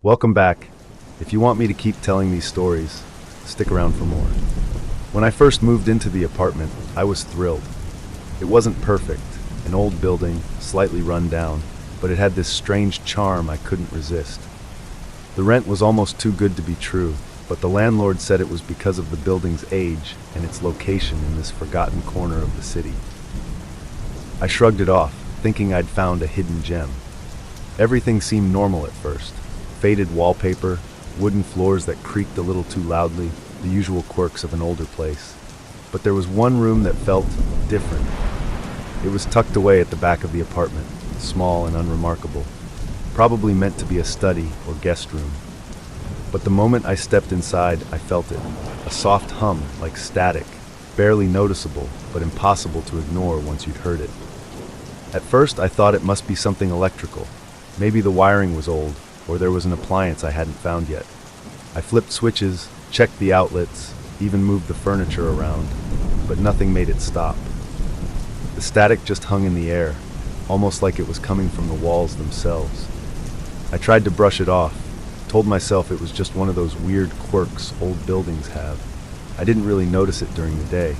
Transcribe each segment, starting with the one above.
Welcome back. If you want me to keep telling these stories, stick around for more. When I first moved into the apartment, I was thrilled. It wasn't perfect, an old building, slightly run down, but it had this strange charm I couldn't resist. The rent was almost too good to be true, but the landlord said it was because of the building's age and its location in this forgotten corner of the city. I shrugged it off, thinking I'd found a hidden gem. Everything seemed normal at first. Faded wallpaper, wooden floors that creaked a little too loudly, the usual quirks of an older place. But there was one room that felt different. It was tucked away at the back of the apartment, small and unremarkable, probably meant to be a study or guest room. But the moment I stepped inside, I felt it, a soft hum like static, barely noticeable, but impossible to ignore once you'd heard it. At first, I thought it must be something electrical. Maybe the wiring was old, or there was an appliance I hadn't found yet. I flipped switches, checked the outlets, even moved the furniture around, but nothing made it stop. The static just hung in the air, almost like it was coming from the walls themselves. I tried to brush it off, told myself it was just one of those weird quirks old buildings have. I didn't really notice it during the day,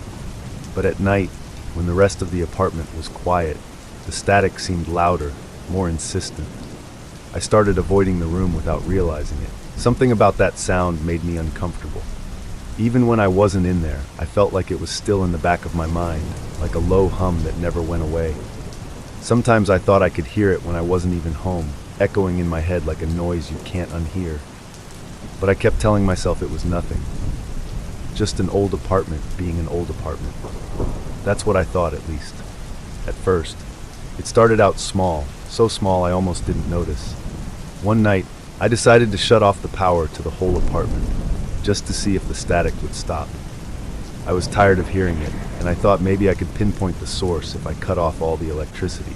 but at night, when the rest of the apartment was quiet, the static seemed louder, more insistent. I started avoiding the room without realizing it. Something about that sound made me uncomfortable. Even when I wasn't in there, I felt like it was still in the back of my mind, like a low hum that never went away. Sometimes I thought I could hear it when I wasn't even home, echoing in my head like a noise you can't unhear. But I kept telling myself it was nothing. Just an old apartment being an old apartment. That's what I thought, at least. At first. It started out small, so small I almost didn't notice. One night, I decided to shut off the power to the whole apartment, just to see if the static would stop. I was tired of hearing it, and I thought maybe I could pinpoint the source if I cut off all the electricity.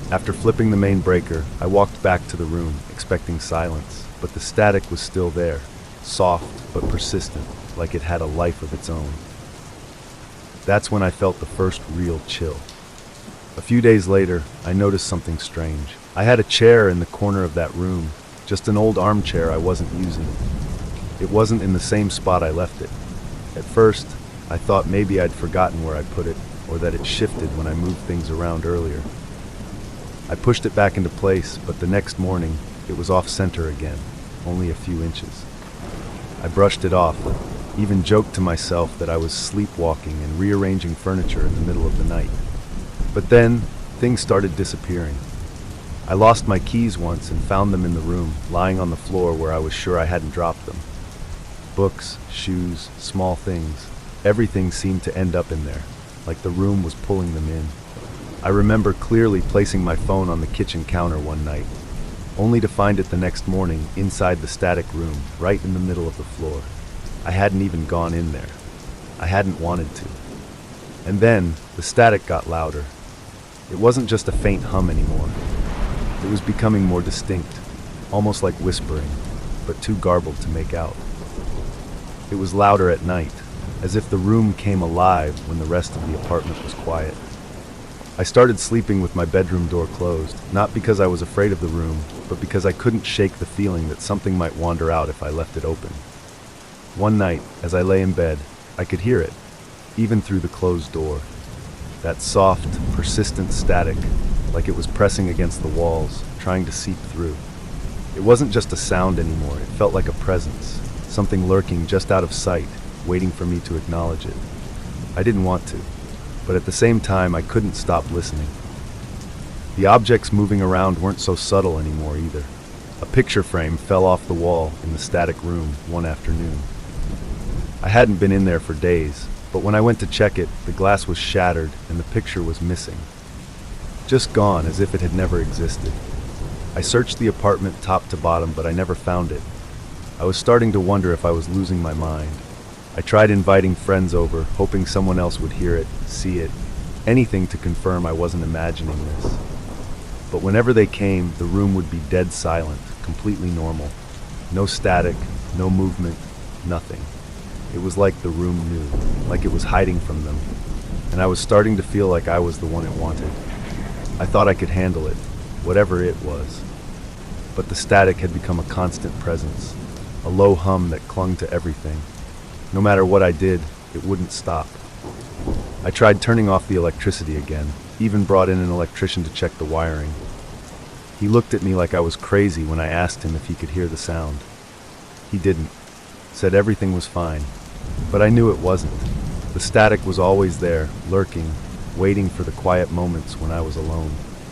After flipping the main breaker, I walked back to the room, expecting silence, but the static was still there, soft but persistent, like it had a life of its own. That's when I felt the first real chill. A few days later, I noticed something strange. I had a chair in the corner of that room, just an old armchair I wasn't using. It wasn't in the same spot I left it. At first, I thought maybe I'd forgotten where I put it, or that it shifted when I moved things around earlier. I pushed it back into place, but the next morning, it was off-center again, only a few inches. I brushed it off, even joked to myself that I was sleepwalking and rearranging furniture in the middle of the night. But then, things started disappearing. I lost my keys once and found them in the room, lying on the floor where I was sure I hadn't dropped them. Books, shoes, small things, everything seemed to end up in there, like the room was pulling them in. I remember clearly placing my phone on the kitchen counter one night, only to find it the next morning inside the static room, right in the middle of the floor. I hadn't even gone in there. I hadn't wanted to. And then, the static got louder. It wasn't just a faint hum anymore. It was becoming more distinct, almost like whispering, but too garbled to make out. It was louder at night, as if the room came alive when the rest of the apartment was quiet. I started sleeping with my bedroom door closed, not because I was afraid of the room, but because I couldn't shake the feeling that something might wander out if I left it open. One night, as I lay in bed, I could hear it, even through the closed door. That soft, persistent static, like it was pressing against the walls, trying to seep through. It wasn't just a sound anymore, it felt like a presence, something lurking just out of sight, waiting for me to acknowledge it. I didn't want to, but at the same time I couldn't stop listening. The objects moving around weren't so subtle anymore either. A picture frame fell off the wall in the static room one afternoon. I hadn't been in there for days, but when I went to check it, the glass was shattered and the picture was missing. Just gone, as if it had never existed. I searched the apartment top to bottom, but I never found it. I was starting to wonder if I was losing my mind. I tried inviting friends over, hoping someone else would hear it, see it, anything to confirm I wasn't imagining this. But whenever they came, the room would be dead silent, completely normal. No static, no movement, nothing. It was like the room knew, like it was hiding from them, and I was starting to feel like I was the one it wanted. I thought I could handle it, whatever it was. but the static had become a constant presence, a low hum that clung to everything. No matter what I did, it wouldn't stop. I tried turning off the electricity again, even brought in an electrician to check the wiring. He looked at me like I was crazy when I asked him if he could hear the sound. He didn't, said everything was fine, but I knew it wasn't. The static was always there, lurking, waiting for the quiet moments when I was alone.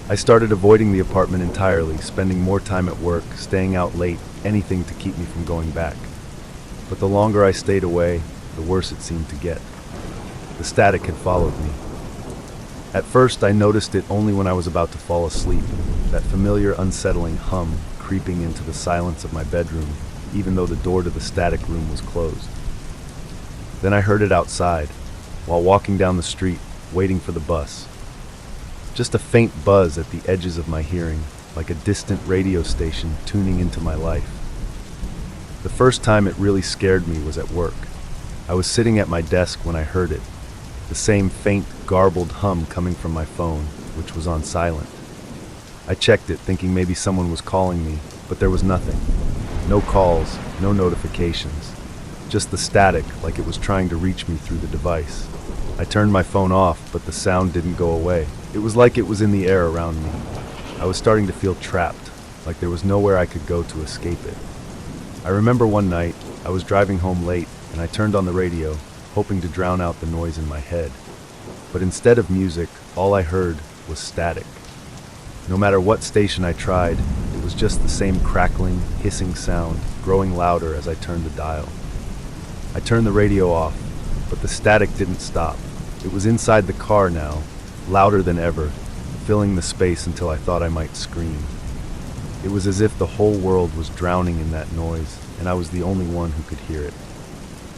I started avoiding the apartment entirely, spending more time at work, staying out late, anything to keep me from going back. But the longer I stayed away, the worse it seemed to get. The static had followed me. At first, I noticed it only when I was about to fall asleep, that familiar, unsettling hum creeping into the silence of my bedroom, even though the door to the static room was closed. Then I heard it outside, while walking down the street, waiting for the bus. Just a faint buzz at the edges of my hearing, like a distant radio station tuning into my life. The first time it really scared me was at work. I was sitting at my desk when I heard it, the same faint, garbled hum coming from my phone, which was on silent. I checked it, thinking maybe someone was calling me, but there was nothing. No calls, no notifications. Just the static, like it was trying to reach me through the device. I turned my phone off, but the sound didn't go away. It was like it was in the air around me. I was starting to feel trapped, like there was nowhere I could go to escape it. I remember one night, I was driving home late, and I turned on the radio, hoping to drown out the noise in my head. But instead of music, all I heard was static. No matter what station I tried, it was just the same crackling, hissing sound, growing louder as I turned the dial. I turned the radio off, but the static didn't stop. It was inside the car now, louder than ever, filling the space until I thought I might scream. It was as if the whole world was drowning in that noise, and I was the only one who could hear it.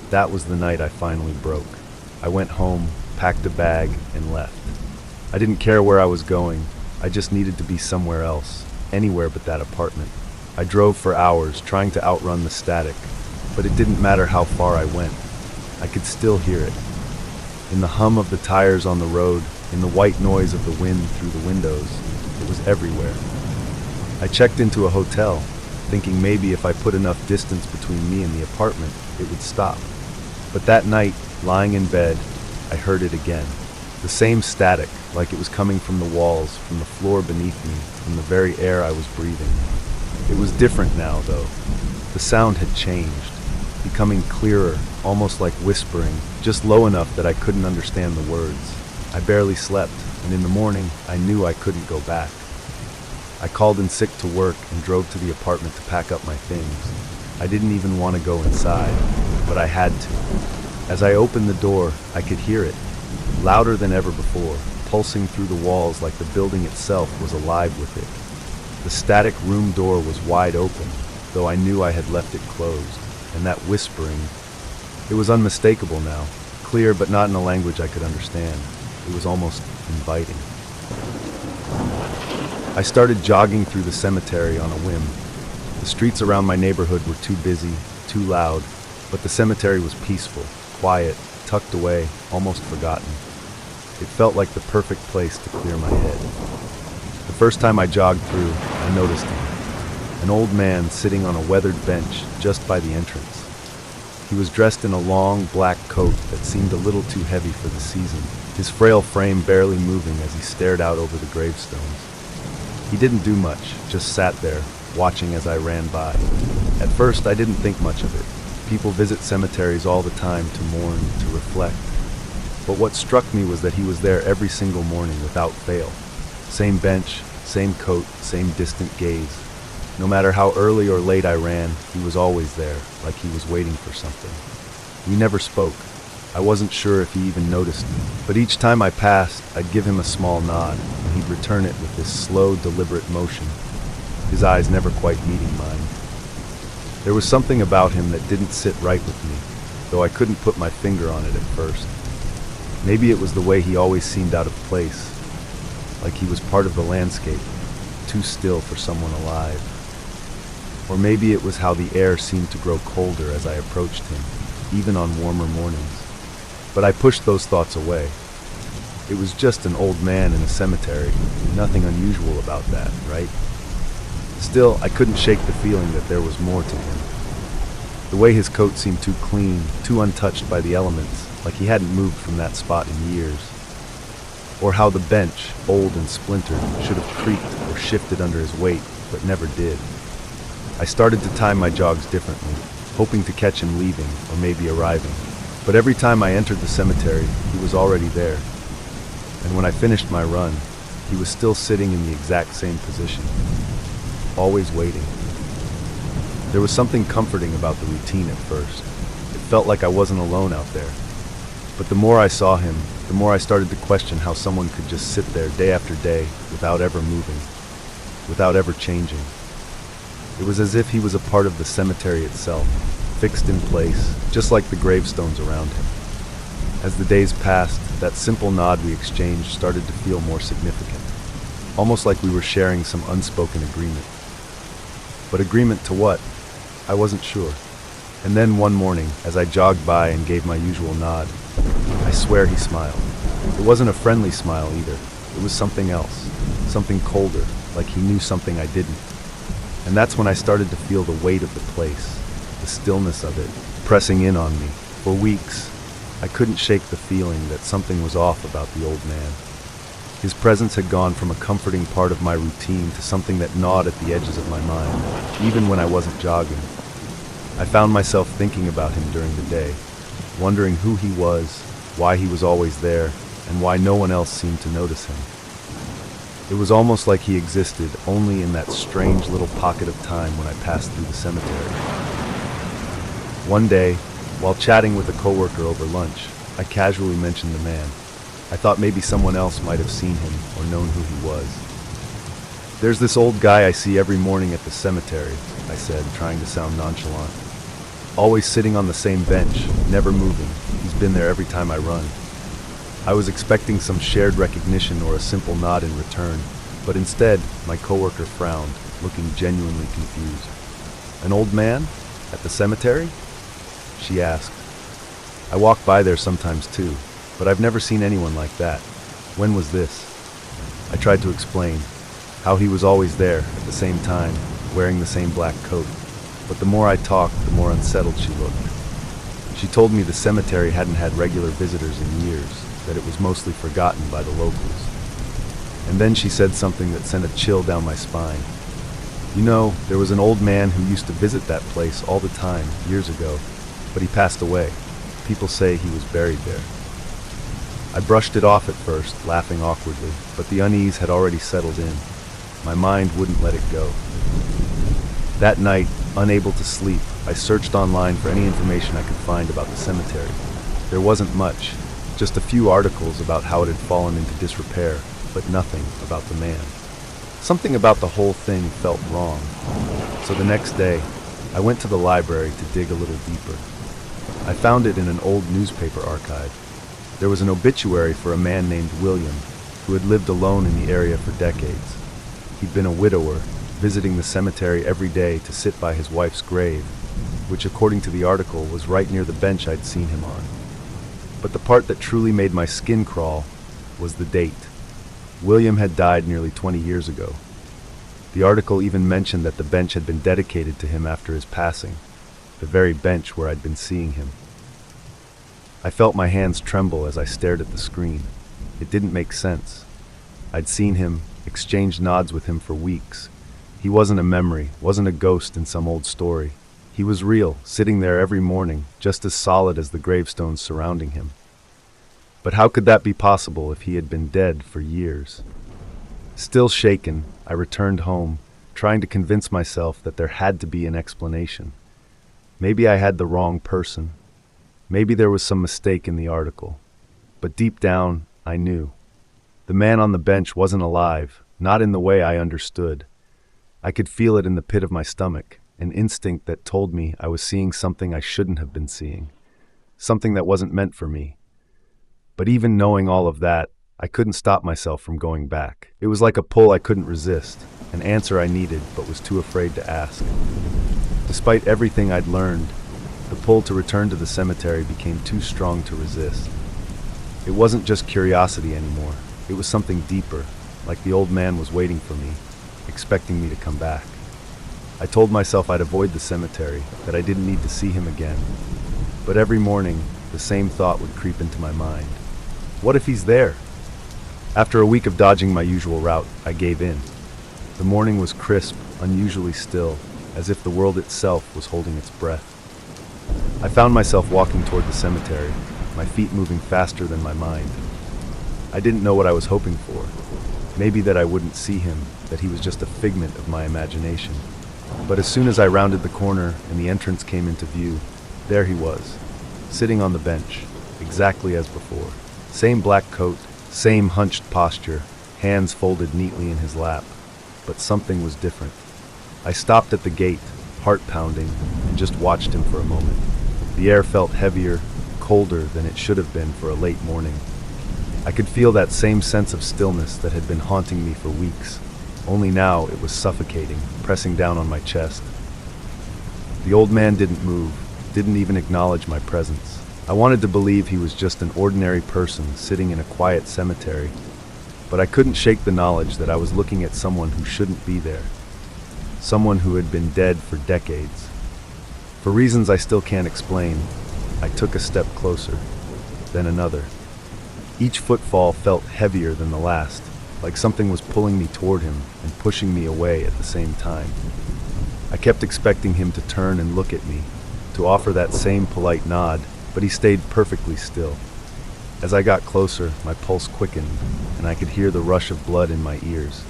That was the night I finally broke. I went home, packed a bag, and left. I didn't care where I was going. I just needed to be somewhere else, anywhere but that apartment. I drove for hours, trying to outrun the static, but it didn't matter how far I went. I could still hear it. In the hum of the tires on the road, in the white noise of the wind through the windows, it was everywhere. I checked into a hotel, thinking maybe if I put enough distance between me and the apartment, it would stop. But that night, lying in bed, I heard it again. The same static, like it was coming from the walls, from the floor beneath me, from the very air I was breathing. It was different now, though. The sound had changed, becoming clearer, almost like whispering, just low enough that I couldn't understand the words. I barely slept, and in the morning, I knew I couldn't go back. I called in sick to work and drove to the apartment to pack up my things. I didn't even want to go inside, but I had to. As I opened the door, I could hear it, louder than ever before, pulsing through the walls like the building itself was alive with it. The static room door was wide open, though I knew I had left it closed, and that whispering, it was unmistakable now, clear but not in a language I could understand. It was almost inviting. I started jogging through the cemetery on a whim. The streets around my neighborhood were too busy, too loud, but the cemetery was peaceful, quiet, tucked away, almost forgotten. It felt like the perfect place to clear my head. The first time I jogged through, I noticed him. An old man sitting on a weathered bench just by the entrance. He was dressed in a long, black coat that seemed a little too heavy for the season, his frail frame barely moving as he stared out over the gravestones. He didn't do much, just sat there, watching as I ran by. At first, I didn't think much of it. People visit cemeteries all the time to mourn, to reflect. But what struck me was that he was there every single morning without fail. Same bench, same coat, same distant gaze. No matter how early or late I ran, he was always there, like he was waiting for something. We never spoke. I wasn't sure if he even noticed me, but each time I passed, I'd give him a small nod, and he'd return it with this slow, deliberate motion, his eyes never quite meeting mine. There was something about him that didn't sit right with me, though I couldn't put my finger on it at first. Maybe it was the way he always seemed out of place, like he was part of the landscape, too still for someone alive. Or maybe it was how the air seemed to grow colder as I approached him, even on warmer mornings. But I pushed those thoughts away. It was just an old man in a cemetery, nothing unusual about that, right? Still, I couldn't shake the feeling that there was more to him. The way his coat seemed too clean, too untouched by the elements, like he hadn't moved from that spot in years. Or how the bench, old and splintered, should have creaked or shifted under his weight, but never did. I started to time my jogs differently, hoping to catch him leaving or maybe arriving. But every time I entered the cemetery, he was already there. And when I finished my run, he was still sitting in the exact same position, always waiting. There was something comforting about the routine at first. It felt like I wasn't alone out there. But the more I saw him, the more I started to question how someone could just sit there day after day without ever moving, without ever changing. It was as if he was a part of the cemetery itself, fixed in place, just like the gravestones around him. As the days passed, that simple nod we exchanged started to feel more significant, almost like we were sharing some unspoken agreement. But agreement to what? I wasn't sure. And then one morning, as I jogged by and gave my usual nod, I swear he smiled. It wasn't a friendly smile either. It was something else, something colder, like he knew something I didn't. And that's when I started to feel the weight of the place, the stillness of it, pressing in on me. For weeks, I couldn't shake the feeling that something was off about the old man. His presence had gone from a comforting part of my routine to something that gnawed at the edges of my mind, even when I wasn't jogging. I found myself thinking about him during the day, wondering who he was, why he was always there, and why no one else seemed to notice him. It was almost like he existed only in that strange little pocket of time when I passed through the cemetery. One day, while chatting with a coworker over lunch, I casually mentioned the man. I thought maybe someone else might have seen him or known who he was. "There's this old guy I see every morning at the cemetery," I said, trying to sound nonchalant. "Always sitting on the same bench, never moving. He's been there every time I run." I was expecting some shared recognition or a simple nod in return, but instead, my coworker frowned, looking genuinely confused. "An old man? At the cemetery?" she asked. "I walk by there sometimes too, but I've never seen anyone like that. When was this?" I tried to explain how he was always there at the same time, wearing the same black coat. But the more I talked, the more unsettled she looked. She told me the cemetery hadn't had regular visitors in years, that it was mostly forgotten by the locals. And then she said something that sent a chill down my spine. "You know, there was an old man who used to visit that place all the time, years ago, but he passed away. People say he was buried there." I brushed it off at first, laughing awkwardly, but the unease had already settled in. My mind wouldn't let it go. That night, unable to sleep, I searched online for any information I could find about the cemetery. There wasn't much, just a few articles about how it had fallen into disrepair, but nothing about the man. Something about the whole thing felt wrong. So the next day, I went to the library to dig a little deeper. I found it in an old newspaper archive. There was an obituary for a man named William, who had lived alone in the area for decades. He'd been a widower, visiting the cemetery every day to sit by his wife's grave, which according to the article was right near the bench I'd seen him on. But the part that truly made my skin crawl was the date. William had died nearly 20 years ago. The article even mentioned that the bench had been dedicated to him after his passing, the very bench where I'd been seeing him. I felt my hands tremble as I stared at the screen. It didn't make sense. I'd seen him, exchanged nods with him for weeks. He wasn't a memory, wasn't a ghost in some old story. He was real, sitting there every morning, just as solid as the gravestones surrounding him. But how could that be possible if he had been dead for years? Still shaken, I returned home, trying to convince myself that there had to be an explanation. Maybe I had the wrong person. Maybe there was some mistake in the article. But deep down, I knew. The man on the bench wasn't alive, not in the way I understood. I could feel it in the pit of my stomach, an instinct that told me I was seeing something I shouldn't have been seeing, something that wasn't meant for me. But even knowing all of that, I couldn't stop myself from going back. It was like a pull I couldn't resist, an answer I needed but was too afraid to ask. Despite everything I'd learned, the pull to return to the cemetery became too strong to resist. It wasn't just curiosity anymore. It was something deeper, like the old man was waiting for me, expecting me to come back. I told myself I'd avoid the cemetery, that I didn't need to see him again. But every morning, the same thought would creep into my mind. What if he's there? After a week of dodging my usual route, I gave in. The morning was crisp, unusually still, as if the world itself was holding its breath. I found myself walking toward the cemetery, my feet moving faster than my mind. I didn't know what I was hoping for. Maybe that I wouldn't see him, that he was just a figment of my imagination. But as soon as I rounded the corner and the entrance came into view, there he was, sitting on the bench, exactly as before. Same black coat, same hunched posture, hands folded neatly in his lap. But something was different. I stopped at the gate, heart pounding, and just watched him for a moment. The air felt heavier, colder than it should have been for a late morning. I could feel that same sense of stillness that had been haunting me for weeks, only now it was suffocating, pressing down on my chest. The old man didn't move, didn't even acknowledge my presence. I wanted to believe he was just an ordinary person sitting in a quiet cemetery, but I couldn't shake the knowledge that I was looking at someone who shouldn't be there. Someone who had been dead for decades. For reasons I still can't explain, I took a step closer, then another. Each footfall felt heavier than the last, like something was pulling me toward him and pushing me away at the same time. I kept expecting him to turn and look at me, to offer that same polite nod, but he stayed perfectly still. As I got closer, my pulse quickened, and I could hear the rush of blood in my ears.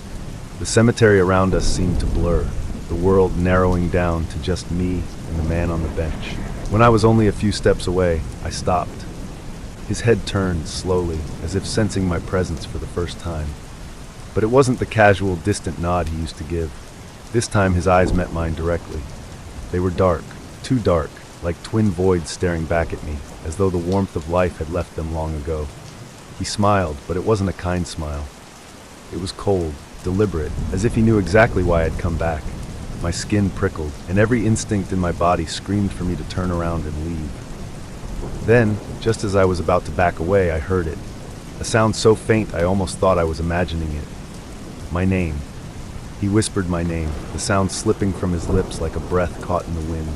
The cemetery around us seemed to blur, the world narrowing down to just me and the man on the bench. When I was only a few steps away, I stopped. His head turned slowly, as if sensing my presence for the first time. But it wasn't the casual, distant nod he used to give. This time his eyes met mine directly. They were dark, too dark, like twin voids staring back at me, as though the warmth of life had left them long ago. He smiled, but it wasn't a kind smile. It was cold, deliberate, as if he knew exactly why I'd come back. My skin prickled, and every instinct in my body screamed for me to turn around and leave. Then, just as I was about to back away, I heard it. A sound so faint I almost thought I was imagining it. My name. He whispered my name, the sound slipping from his lips like a breath caught in the wind.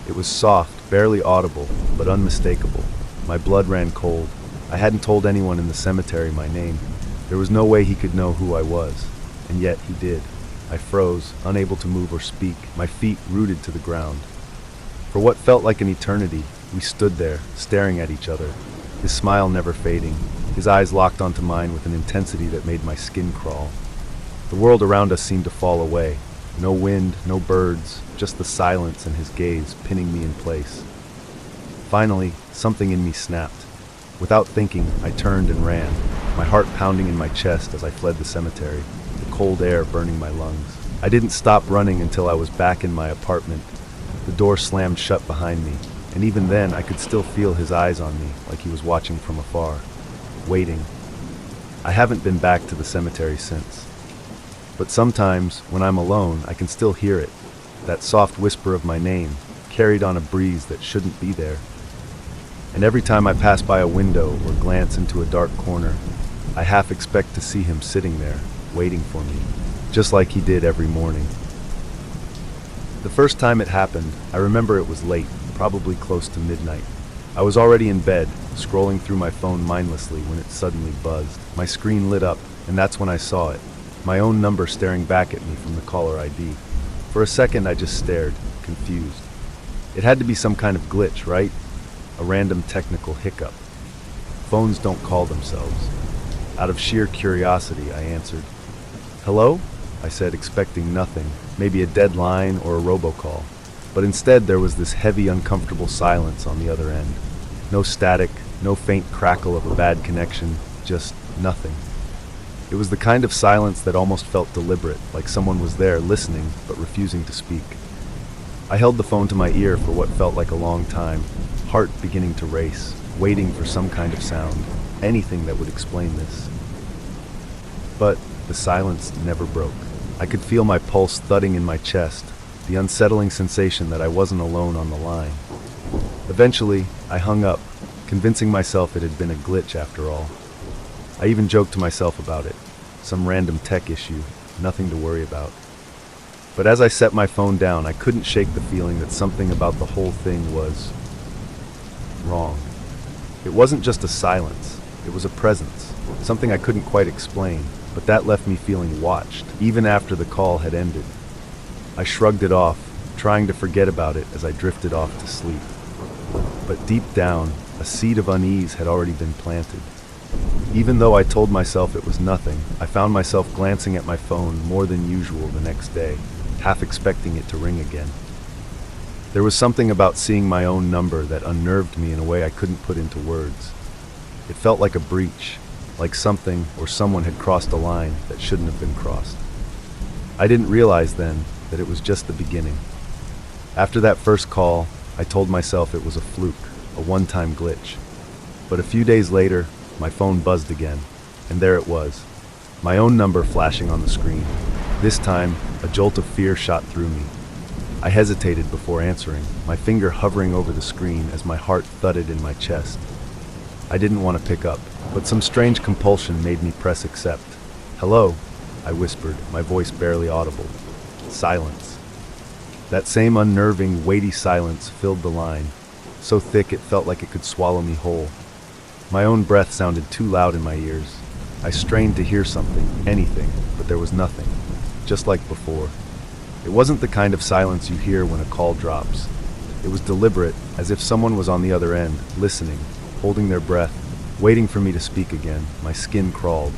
It was soft, barely audible, but unmistakable. My blood ran cold. I hadn't told anyone in the cemetery my name. There was no way he could know who I was, and yet he did. I froze, unable to move or speak, my feet rooted to the ground. For what felt like an eternity, we stood there, staring at each other, his smile never fading, his eyes locked onto mine with an intensity that made my skin crawl. The world around us seemed to fall away. No wind, no birds, just the silence and his gaze pinning me in place. Finally, something in me snapped. Without thinking, I turned and ran, my heart pounding in my chest as I fled the cemetery, the cold air burning my lungs. I didn't stop running until I was back in my apartment. The door slammed shut behind me, and even then I could still feel his eyes on me, like he was watching from afar, waiting. I haven't been back to the cemetery since. But sometimes, when I'm alone, I can still hear it, that soft whisper of my name, carried on a breeze that shouldn't be there. And every time I pass by a window or glance into a dark corner, I half expect to see him sitting there, waiting for me, just like he did every morning. The first time it happened, I remember it was late, probably close to midnight. I was already in bed, scrolling through my phone mindlessly when it suddenly buzzed. My screen lit up, and that's when I saw it. My own number staring back at me from the caller ID. For a second I just stared, confused. It had to be some kind of glitch, right? A random technical hiccup. Phones don't call themselves. Out of sheer curiosity, I answered. "Hello?" I said, expecting nothing, maybe a dead line or a robocall. But instead there was this heavy, uncomfortable silence on the other end. No static, no faint crackle of a bad connection, just nothing. It was the kind of silence that almost felt deliberate, like someone was there listening but refusing to speak. I held the phone to my ear for what felt like a long time, heart beginning to race, waiting for some kind of sound, anything that would explain this. But the silence never broke. I could feel my pulse thudding in my chest, the unsettling sensation that I wasn't alone on the line. Eventually, I hung up, convincing myself it had been a glitch after all. I even joked to myself about it, some random tech issue, nothing to worry about. But as I set my phone down, I couldn't shake the feeling that something about the whole thing was wrong. It wasn't just a silence, it was a presence, something I couldn't quite explain, but that left me feeling watched, even after the call had ended. I shrugged it off, trying to forget about it as I drifted off to sleep. But deep down, a seed of unease had already been planted. Even though I told myself it was nothing, I found myself glancing at my phone more than usual the next day, half expecting it to ring again. There was something about seeing my own number that unnerved me in a way I couldn't put into words. It felt like a breach, like something or someone had crossed a line that shouldn't have been crossed. I didn't realize then that it was just the beginning. After that first call, I told myself it was a fluke, a one-time glitch. But a few days later, my phone buzzed again, and there it was, my own number flashing on the screen. This time, a jolt of fear shot through me. I hesitated before answering, my finger hovering over the screen as my heart thudded in my chest. I didn't want to pick up, but some strange compulsion made me press accept. "Hello," I whispered, my voice barely audible. Silence. That same unnerving, weighty silence filled the line, so thick it felt like it could swallow me whole. My own breath sounded too loud in my ears. I strained to hear something, anything, but there was nothing, just like before. It wasn't the kind of silence you hear when a call drops. It was deliberate, as if someone was on the other end, listening, holding their breath, waiting for me to speak again. My skin crawled.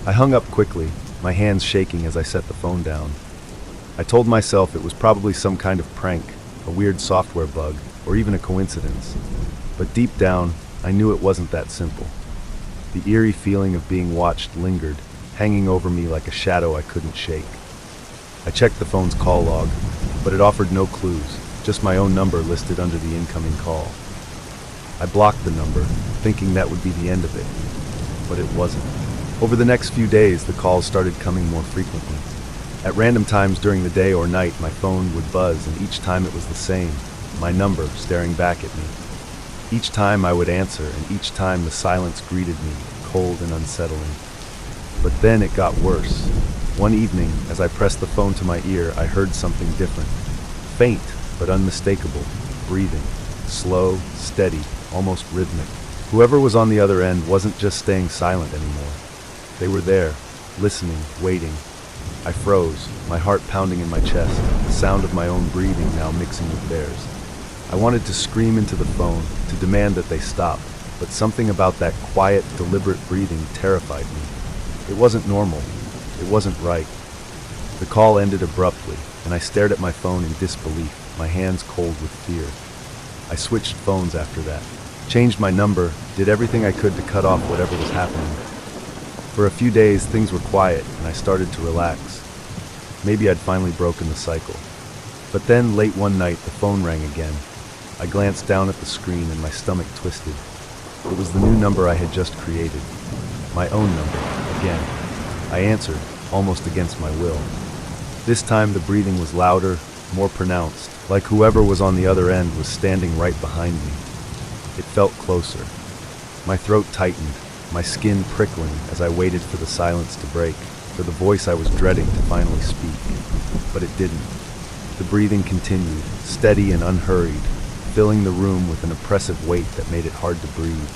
I hung up quickly, my hands shaking as I set the phone down. I told myself it was probably some kind of prank, a weird software bug, or even a coincidence. But deep down, I knew it wasn't that simple. The eerie feeling of being watched lingered, hanging over me like a shadow I couldn't shake. I checked the phone's call log, but it offered no clues, just my own number listed under the incoming call. I blocked the number, thinking that would be the end of it, but it wasn't. Over the next few days, the calls started coming more frequently. At random times during the day or night, my phone would buzz, and each time it was the same, my number staring back at me. Each time I would answer, and each time the silence greeted me, cold and unsettling. But then it got worse. One evening, as I pressed the phone to my ear, I heard something different. Faint, but unmistakable. Breathing. Slow, steady, almost rhythmic. Whoever was on the other end wasn't just staying silent anymore. They were there, listening, waiting. I froze, my heart pounding in my chest, the sound of my own breathing now mixing with theirs. I wanted to scream into the phone, to demand that they stop, but something about that quiet, deliberate breathing terrified me. It wasn't normal. It wasn't right. The call ended abruptly, and I stared at my phone in disbelief, my hands cold with fear. I switched phones after that, changed my number, did everything I could to cut off whatever was happening. For a few days, things were quiet, and I started to relax. Maybe I'd finally broken the cycle. But then, late one night, the phone rang again. I glanced down at the screen and my stomach twisted. It was the new number I had just created. My own number, again. I answered, almost against my will. This time the breathing was louder, more pronounced, like whoever was on the other end was standing right behind me. It felt closer. My throat tightened, my skin prickling as I waited for the silence to break, for the voice I was dreading to finally speak. But it didn't. The breathing continued, steady and unhurried, filling the room with an oppressive weight that made it hard to breathe.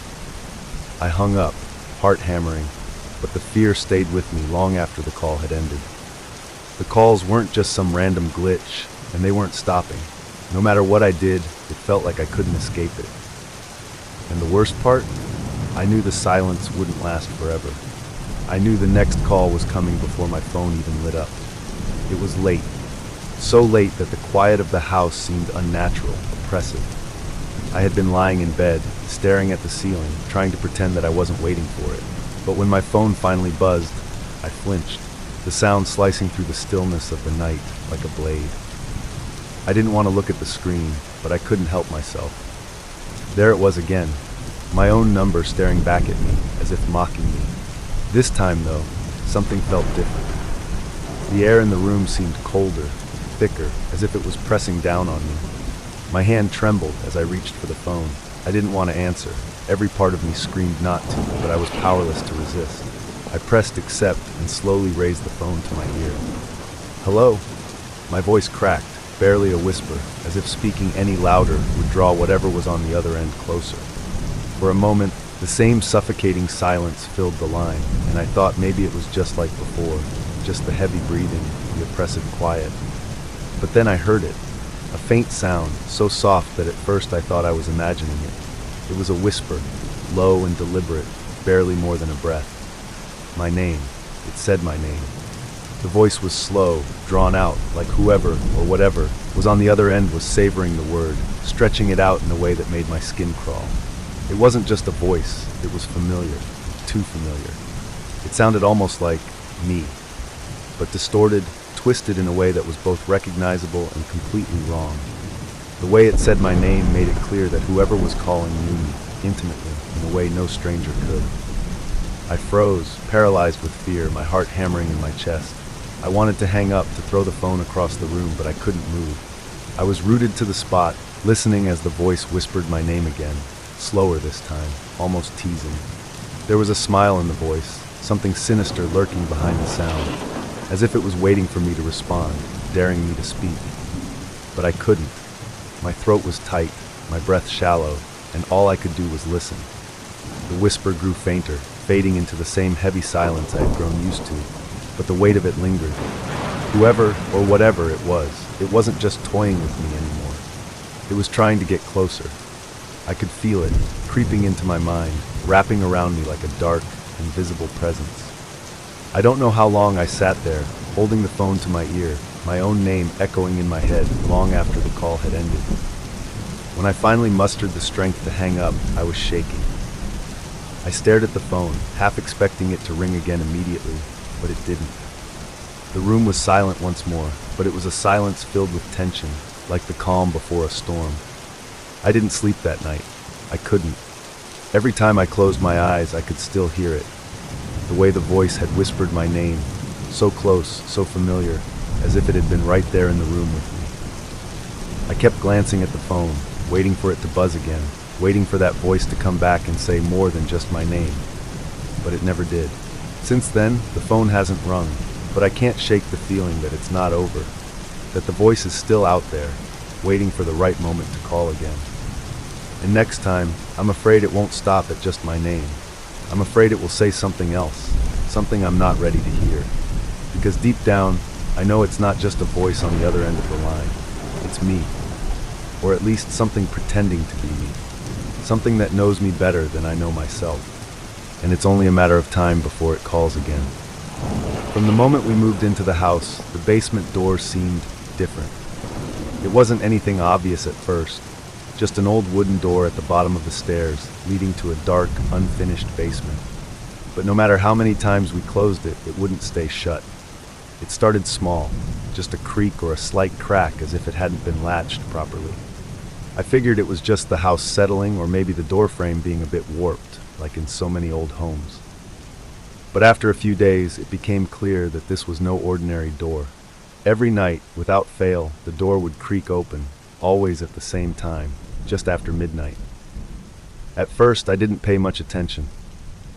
I hung up, heart hammering, but the fear stayed with me long after the call had ended. The calls weren't just some random glitch, and they weren't stopping. No matter what I did, it felt like I couldn't escape it. And the worst part? I knew the silence wouldn't last forever. I knew the next call was coming before my phone even lit up. It was late. So late that the quiet of the house seemed unnatural, oppressive. I had been lying in bed, staring at the ceiling, trying to pretend that I wasn't waiting for it. But when my phone finally buzzed, I flinched, the sound slicing through the stillness of the night like a blade. I didn't want to look at the screen, but I couldn't help myself. There it was again, my own number staring back at me, as if mocking me. This time, though, something felt different. The air in the room seemed colder, thicker, as if it was pressing down on me. My hand trembled as I reached for the phone. I didn't want to answer. Every part of me screamed not to, but I was powerless to resist. I pressed accept and slowly raised the phone to my ear. "Hello?" My voice cracked, barely a whisper, as if speaking any louder would draw whatever was on the other end closer. For a moment, the same suffocating silence filled the line, and I thought maybe it was just like before, just the heavy breathing, the oppressive quiet. But then I heard it, a faint sound, so soft that at first I thought I was imagining it. It was a whisper, low and deliberate, barely more than a breath. My name. It said my name. The voice was slow, drawn out, like whoever, or whatever, was on the other end was savoring the word, stretching it out in a way that made my skin crawl. It wasn't just a voice, it was familiar, too familiar. It sounded almost like me, but distorted, twisted in a way that was both recognizable and completely wrong. The way it said my name made it clear that whoever was calling knew me, intimately, in a way no stranger could. I froze, paralyzed with fear, my heart hammering in my chest. I wanted to hang up, to throw the phone across the room, but I couldn't move. I was rooted to the spot, listening as the voice whispered my name again, slower this time, almost teasing. There was a smile in the voice, something sinister lurking behind the sound, as if it was waiting for me to respond, daring me to speak. But I couldn't. My throat was tight, my breath shallow, and all I could do was listen. The whisper grew fainter, fading into the same heavy silence I had grown used to, but the weight of it lingered. Whoever or whatever it wasn't just toying with me anymore. It was trying to get closer. I could feel it, creeping into my mind, wrapping around me like a dark, invisible presence. I don't know how long I sat there, holding the phone to my ear, my own name echoing in my head long after the call had ended. When I finally mustered the strength to hang up, I was shaking. I stared at the phone, half expecting it to ring again immediately, but it didn't. The room was silent once more, but it was a silence filled with tension, like the calm before a storm. I didn't sleep that night. I couldn't. Every time I closed my eyes, I could still hear it. The way the voice had whispered my name, so close, so familiar, as if it had been right there in the room with me. I kept glancing at the phone, waiting for it to buzz again, waiting for that voice to come back and say more than just my name. But it never did. Since then, the phone hasn't rung, but I can't shake the feeling that it's not over, that the voice is still out there, waiting for the right moment to call again. And next time, I'm afraid it won't stop at just my name. I'm afraid it will say something else, something I'm not ready to hear. Because deep down, I know it's not just a voice on the other end of the line. It's me. Or at least something pretending to be me. Something that knows me better than I know myself. And it's only a matter of time before it calls again. From the moment we moved into the house, the basement door seemed different. It wasn't anything obvious at first, just an old wooden door at the bottom of the stairs, leading to a dark, unfinished basement. But no matter how many times we closed it, it wouldn't stay shut. It started small, just a creak or a slight crack as if it hadn't been latched properly. I figured it was just the house settling or maybe the door frame being a bit warped, like in so many old homes. But after a few days, it became clear that this was no ordinary door. Every night, without fail, the door would creak open, always at the same time, just after midnight. At first, I didn't pay much attention.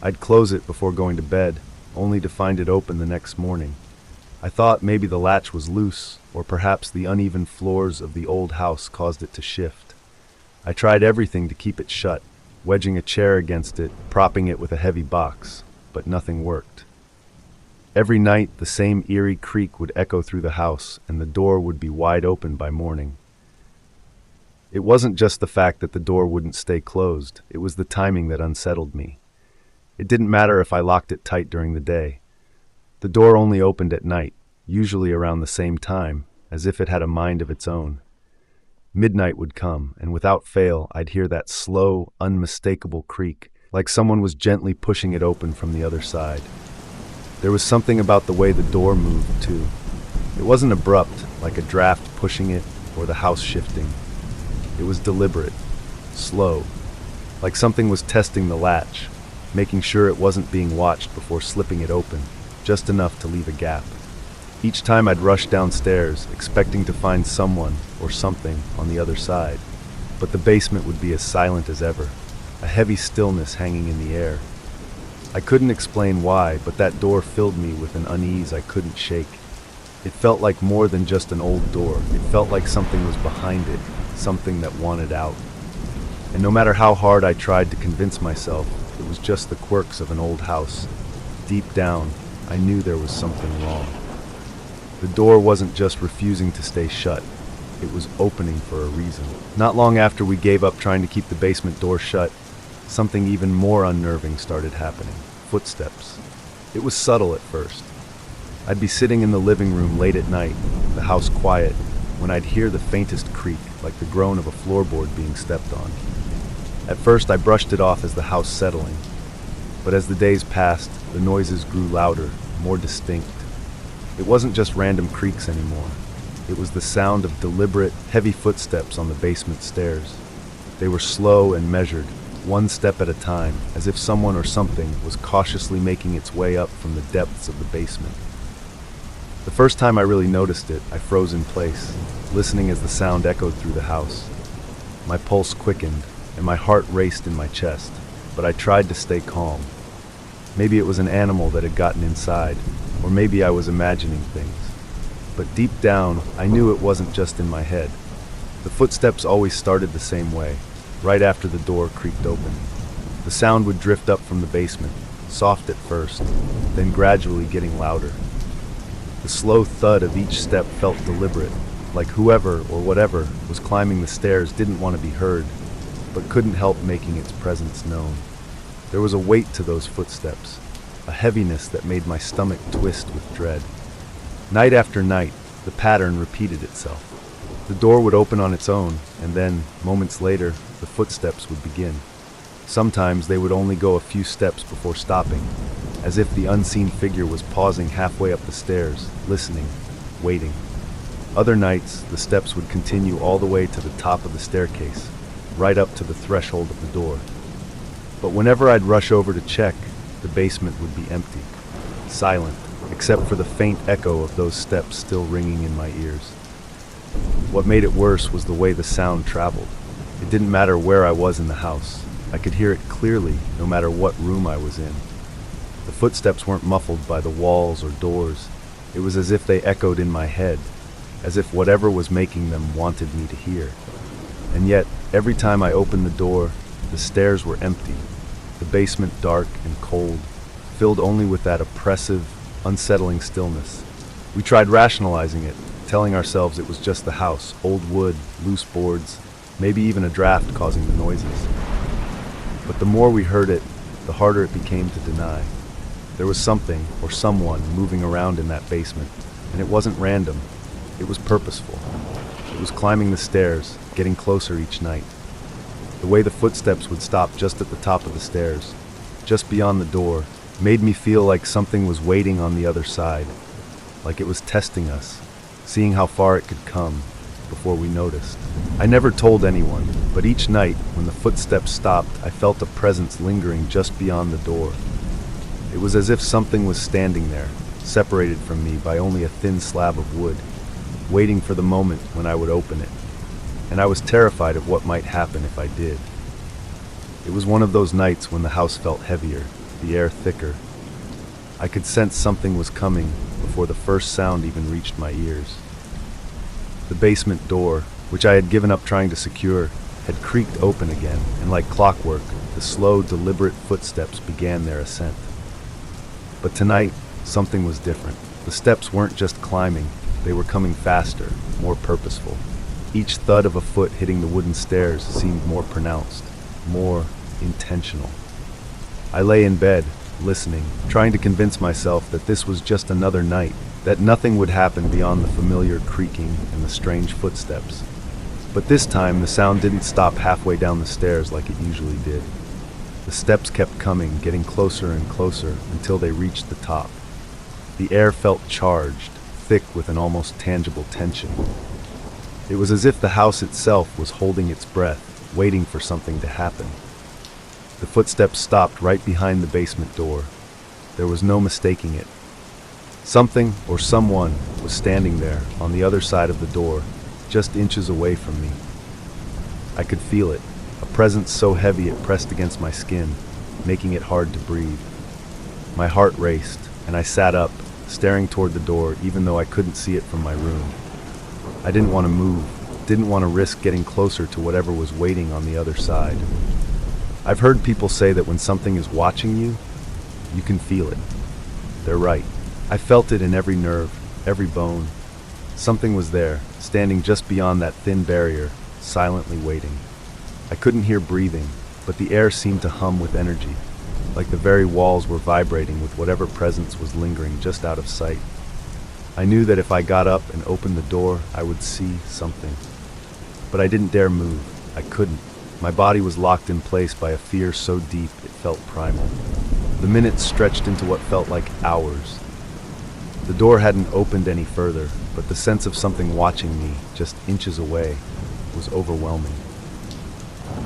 I'd close it before going to bed, only to find it open the next morning. I thought maybe the latch was loose, or perhaps the uneven floors of the old house caused it to shift. I tried everything to keep it shut, wedging a chair against it, propping it with a heavy box, but nothing worked. Every night, the same eerie creak would echo through the house, and the door would be wide open by morning. It wasn't just the fact that the door wouldn't stay closed, it was the timing that unsettled me. It didn't matter if I locked it tight during the day. The door only opened at night, usually around the same time, as if it had a mind of its own. Midnight would come, and without fail, I'd hear that slow, unmistakable creak, like someone was gently pushing it open from the other side. There was something about the way the door moved, too. It wasn't abrupt, like a draft pushing it or the house shifting. It was deliberate, slow, like something was testing the latch, making sure it wasn't being watched before slipping it open, just enough to leave a gap. Each time I'd rush downstairs, expecting to find someone or something on the other side, but the basement would be as silent as ever, a heavy stillness hanging in the air. I couldn't explain why, but that door filled me with an unease I couldn't shake. It felt like more than just an old door. It felt like something was behind it, something that wanted out. And no matter how hard I tried to convince myself it was just the quirks of an old house, deep down, I knew there was something wrong. The door wasn't just refusing to stay shut. It was opening for a reason. Not long after we gave up trying to keep the basement door shut, something even more unnerving started happening. Footsteps. It was subtle at first. I'd be sitting in the living room late at night, the house quiet, when I'd hear the faintest creak, like the groan of a floorboard being stepped on. At first I brushed it off as the house settling, but as the days passed, the noises grew louder, more distinct. It wasn't just random creaks anymore. It was the sound of deliberate, heavy footsteps on the basement stairs. They were slow and measured, one step at a time, as if someone or something was cautiously making its way up from the depths of the basement. The first time I really noticed it, I froze in place, listening as the sound echoed through the house. My pulse quickened, and my heart raced in my chest, but I tried to stay calm. Maybe it was an animal that had gotten inside, or maybe I was imagining things. But deep down, I knew it wasn't just in my head. The footsteps always started the same way, right after the door creaked open. The sound would drift up from the basement, soft at first, then gradually getting louder. The slow thud of each step felt deliberate, like whoever or whatever was climbing the stairs didn't want to be heard, but couldn't help making its presence known. There was a weight to those footsteps, a heaviness that made my stomach twist with dread. Night after night, the pattern repeated itself. The door would open on its own, and then, moments later, the footsteps would begin. Sometimes they would only go a few steps before stopping, as if the unseen figure was pausing halfway up the stairs, listening, waiting. Other nights, the steps would continue all the way to the top of the staircase, right up to the threshold of the door. But whenever I'd rush over to check, the basement would be empty, silent, except for the faint echo of those steps still ringing in my ears. What made it worse was the way the sound traveled. It didn't matter where I was in the house. I could hear it clearly, no matter what room I was in. The footsteps weren't muffled by the walls or doors. It was as if they echoed in my head, as if whatever was making them wanted me to hear. And yet, every time I opened the door, the stairs were empty, the basement dark and cold, filled only with that oppressive, unsettling stillness. We tried rationalizing it, telling ourselves it was just the house, old wood, loose boards, maybe even a draft causing the noises. But the more we heard it, the harder it became to deny. There was something, or someone, moving around in that basement, and it wasn't random. It was purposeful. It was climbing the stairs, getting closer each night. The way the footsteps would stop just at the top of the stairs, just beyond the door, made me feel like something was waiting on the other side, like it was testing us, seeing how far it could come before we noticed. I never told anyone, but each night when the footsteps stopped, I felt a presence lingering just beyond the door. It was as if something was standing there, separated from me by only a thin slab of wood, waiting for the moment when I would open it. And I was terrified of what might happen if I did. It was one of those nights when the house felt heavier, the air thicker. I could sense something was coming before the first sound even reached my ears. The basement door, which I had given up trying to secure, had creaked open again, and like clockwork, the slow, deliberate footsteps began their ascent. But tonight, something was different. The steps weren't just climbing, they were coming faster, more purposeful. Each thud of a foot hitting the wooden stairs seemed more pronounced, more intentional. I lay in bed, listening, trying to convince myself that this was just another night, that nothing would happen beyond the familiar creaking and the strange footsteps. But this time, the sound didn't stop halfway down the stairs like it usually did. The steps kept coming, getting closer and closer until they reached the top. The air felt charged, thick with an almost tangible tension. It was as if the house itself was holding its breath, waiting for something to happen. The footsteps stopped right behind the basement door. There was no mistaking it. Something or someone was standing there on the other side of the door, just inches away from me. I could feel it, a presence so heavy it pressed against my skin, making it hard to breathe. My heart raced, and I sat up, staring toward the door even though I couldn't see it from my room. I didn't want to move, didn't want to risk getting closer to whatever was waiting on the other side. I've heard people say that when something is watching you, you can feel it. They're right. I felt it in every nerve, every bone. Something was there, standing just beyond that thin barrier, silently waiting. I couldn't hear breathing, but the air seemed to hum with energy, like the very walls were vibrating with whatever presence was lingering just out of sight. I knew that if I got up and opened the door, I would see something. But I didn't dare move. I couldn't. My body was locked in place by a fear so deep it felt primal. The minutes stretched into what felt like hours. The door hadn't opened any further, but the sense of something watching me, just inches away, was overwhelming.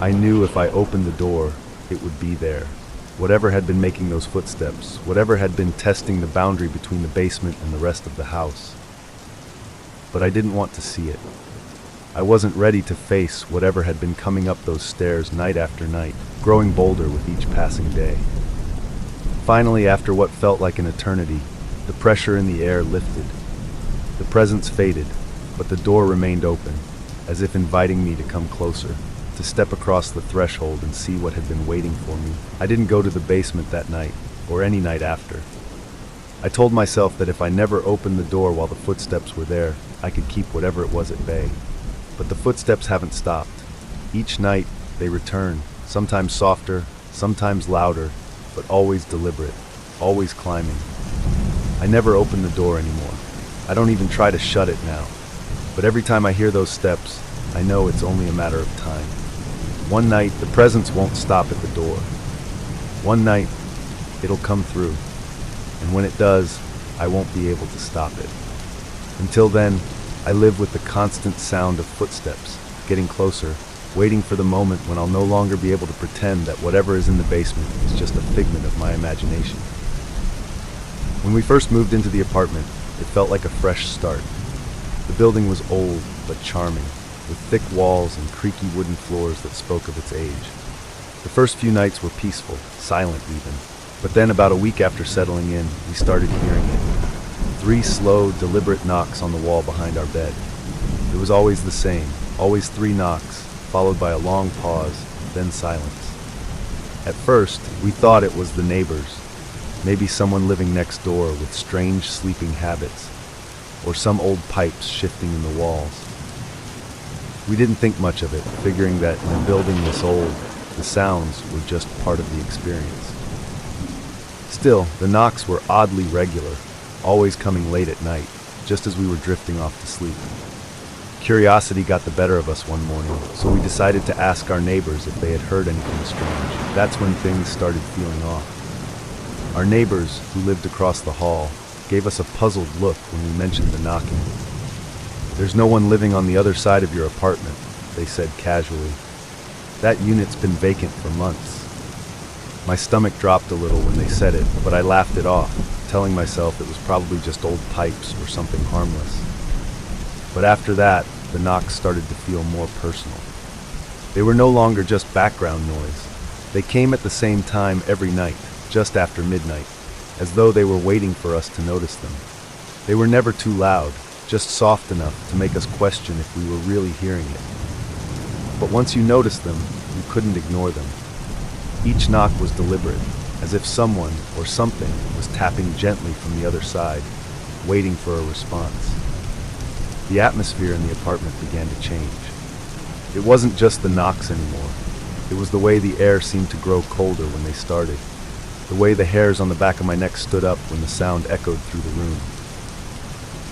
I knew if I opened the door, it would be there. Whatever had been making those footsteps, whatever had been testing the boundary between the basement and the rest of the house. But I didn't want to see it. I wasn't ready to face whatever had been coming up those stairs night after night, growing bolder with each passing day. Finally, after what felt like an eternity, the pressure in the air lifted. The presence faded, but the door remained open, as if inviting me to come closer, to step across the threshold and see what had been waiting for me. I didn't go to the basement that night, or any night after. I told myself that if I never opened the door while the footsteps were there, I could keep whatever it was at bay. But the footsteps haven't stopped. Each night, they return, sometimes softer, sometimes louder, but always deliberate, always climbing. I never open the door anymore. I don't even try to shut it now. But every time I hear those steps, I know it's only a matter of time. One night, the presence won't stop at the door. One night, it'll come through. And when it does, I won't be able to stop it. Until then, I live with the constant sound of footsteps, getting closer, waiting for the moment when I'll no longer be able to pretend that whatever is in the basement is just a figment of my imagination. When we first moved into the apartment, it felt like a fresh start. The building was old but charming, with thick walls and creaky wooden floors that spoke of its age. The first few nights were peaceful, silent even. But then about a week after settling in, we started hearing it. 3 slow, deliberate knocks on the wall behind our bed. It was always the same, always 3 knocks, followed by a long pause, then silence. At first, we thought it was the neighbors, maybe someone living next door with strange sleeping habits, or some old pipes shifting in the walls. We didn't think much of it, figuring that in a building this old, the sounds were just part of the experience. Still, the knocks were oddly regular, always coming late at night, just as we were drifting off to sleep. Curiosity got the better of us one morning, so we decided to ask our neighbors if they had heard anything strange. That's when things started feeling off. Our neighbors, who lived across the hall, gave us a puzzled look when we mentioned the knocking. "There's no one living on the other side of your apartment," they said casually. "That unit's been vacant for months." My stomach dropped a little when they said it, but I laughed it off, telling myself it was probably just old pipes or something harmless. But after that, the knocks started to feel more personal. They were no longer just background noise. They came at the same time every night, just after midnight, as though they were waiting for us to notice them. They were never too loud, just soft enough to make us question if we were really hearing it. But once you noticed them, you couldn't ignore them. Each knock was deliberate, as if someone or something was tapping gently from the other side, waiting for a response. The atmosphere in the apartment began to change. It wasn't just the knocks anymore. It was the way the air seemed to grow colder when they started, the way the hairs on the back of my neck stood up when the sound echoed through the room.